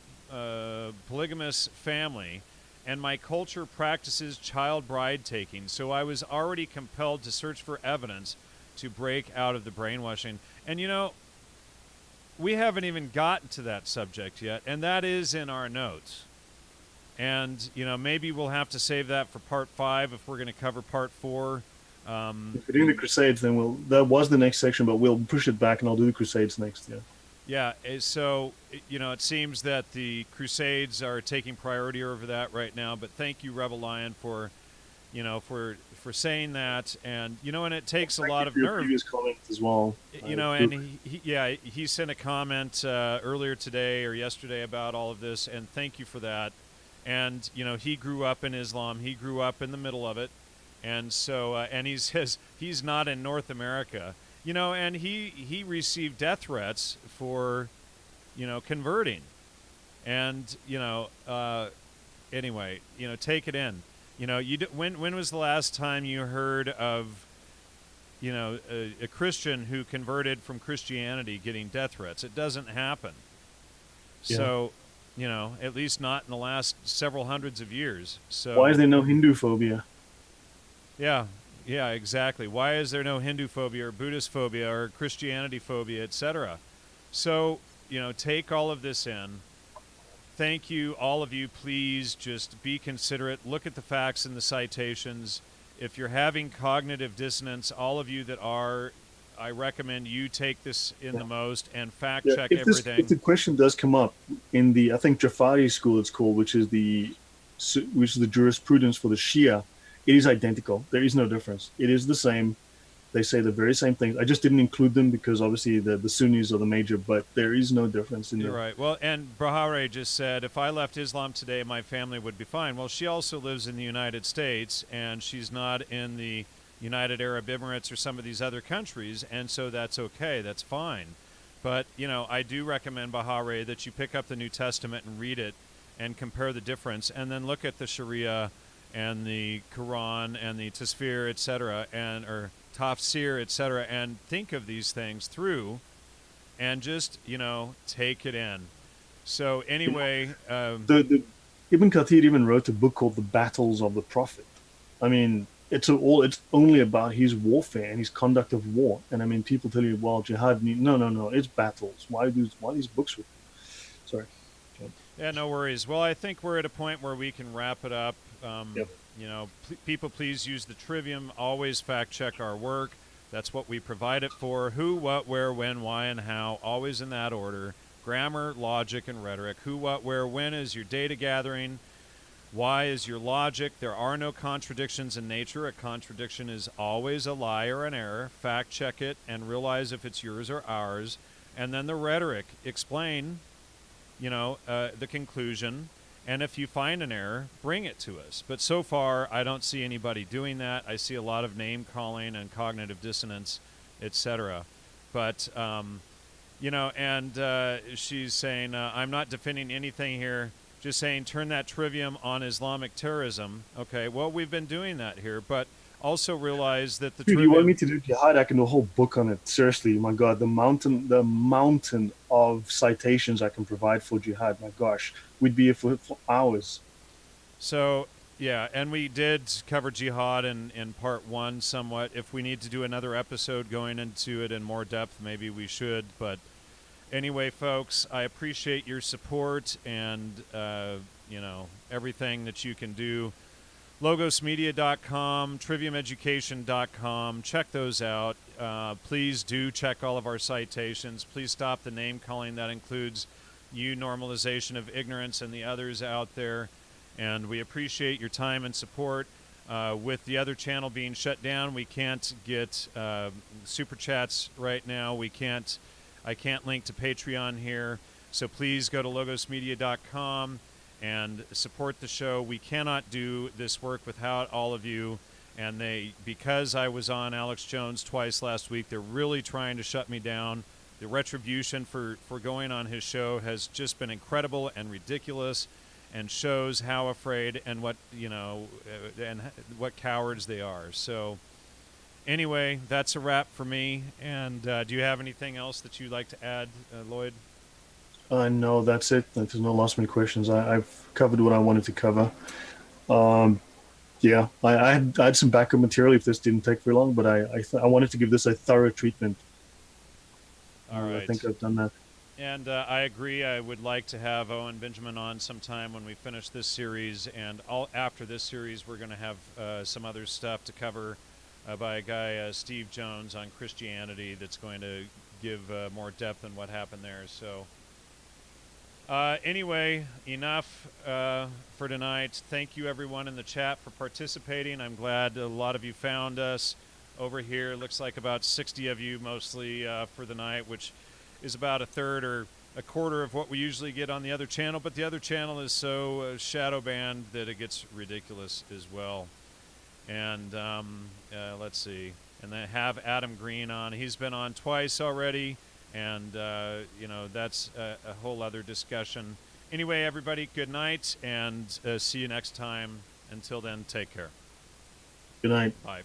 polygamous family, and my culture practices child bride taking, so I was already compelled to search for evidence to break out of the brainwashing. And we haven't even gotten to that subject yet, and that is in our notes. And maybe we'll have to save that for part 5 if we're going to cover part 4. If we're doing the Crusades, then that was the next section, but we'll push it back and I'll do the Crusades next. Yeah. Yeah, so it seems that the Crusades are taking priority over that right now. But thank you, Rebel Lion, for for saying that. And and it takes a lot of Your nerve. previous comments as well. And he sent a comment earlier today or yesterday about all of this, and thank you for that. And he grew up in Islam. He grew up in the middle of it, and so and he says he's not in North America. And he received death threats for, converting, and anyway, take it in. When was the last time you heard of, a Christian who converted from Christianity getting death threats? It doesn't happen. Yeah. So, at least not in the last several hundreds of years. So Why is there no Hindu phobia? Yeah, exactly. Why is there no Hindu phobia or Buddhist phobia or Christianity phobia, etc.? So, take all of this in. Thank you, all of you. Please just be considerate. Look at the facts and the citations. If you're having cognitive dissonance, all of you that are, I recommend you take this in the most and fact check everything. If the question does come up in the, I think Jafari school it's called, which is the jurisprudence for the Shia, it is identical. There is no difference. It is the same. They say the very same things. I just didn't include them because obviously the Sunnis are the major, but there is no difference in You're right. Well, and Bahare just said, if I left Islam today, my family would be fine. Well, she also lives in the United States, and she's not in the United Arab Emirates or some of these other countries, and so that's okay. That's fine. But, I do recommend, Bahare, that you pick up the New Testament and read it and compare the difference, and then look at the Sharia and the Quran and the Tafsir, etc., or Tafsir, etc., and think of these things through, and just take it in. So anyway, the Ibn Kathir even wrote a book called The Battles of the Prophet. I mean, it's only about his warfare and his conduct of war. And I mean, people tell you, well, jihad, no, it's battles. Why these books written? Sorry. Yeah, no worries. Well, I think we're at a point where we can wrap it up. Yep. People, please use the Trivium. Always fact check our work. That's what we provide it for. Who, what, where, when, why, and how. Always in that order. Grammar, logic, and rhetoric. Who, what, where, when is your data gathering. Why is your logic? There are no contradictions in nature. A contradiction is always a lie or an error. Fact check it and realize if it's yours or ours. And then the rhetoric. Explain, the conclusion. And if you find an error, bring it to us. But so far, I don't see anybody doing that. I see a lot of name calling and cognitive dissonance, etc. But, she's saying, I'm not defending anything here. Just saying, turn that trivium on Islamic terrorism. Okay, well, we've been doing that here, but also realize that the Dude, trivium... you want me to do jihad? I can do a whole book on it. Seriously, my God, the mountain of citations I can provide for jihad. My gosh, we'd be here for hours. So, yeah, and we did cover jihad in part one somewhat. If we need to do another episode going into it in more depth, maybe we should, but... Anyway, folks, I appreciate your support and, everything that you can do. Logosmedia.com, triviumeducation.com. Check those out. Please do check all of our citations. Please stop the name calling. That includes you, Normalization of Ignorance, and the others out there. And we appreciate your time and support. With the other channel being shut down, we can't get super chats right now. I can't link to Patreon here, so please go to logosmedia.com and support the show. We cannot do this work without all of you, and because I was on Alex Jones twice last week, they're really trying to shut me down. The retribution for going on his show has just been incredible and ridiculous, and shows how afraid and what cowards they are. So. Anyway, that's a wrap for me. And do you have anything else that you'd like to add, Lloyd? No, that's it. There's no last minute questions. I've covered what I wanted to cover. Yeah, I had some backup material if this didn't take very long, but I wanted to give this a thorough treatment. All right. I think I've done that. And I agree. I would like to have Owen Benjamin on sometime when we finish this series. And after this series, we're going to have some other stuff to cover. By a guy, Steve Jones, on Christianity, that's going to give more depth in what happened there. So, anyway, enough for tonight. Thank you, everyone in the chat, for participating. I'm glad a lot of you found us over here. Looks like about 60 of you, mostly for the night, which is about a third or a quarter of what we usually get on the other channel. But the other channel is so shadow banned that it gets ridiculous as well. And let's see, and then have Adam Green on. He's been on twice already, and that's a whole other discussion. Anyway, everybody, good night, and see you next time. Until then, take care. Good night. Bye.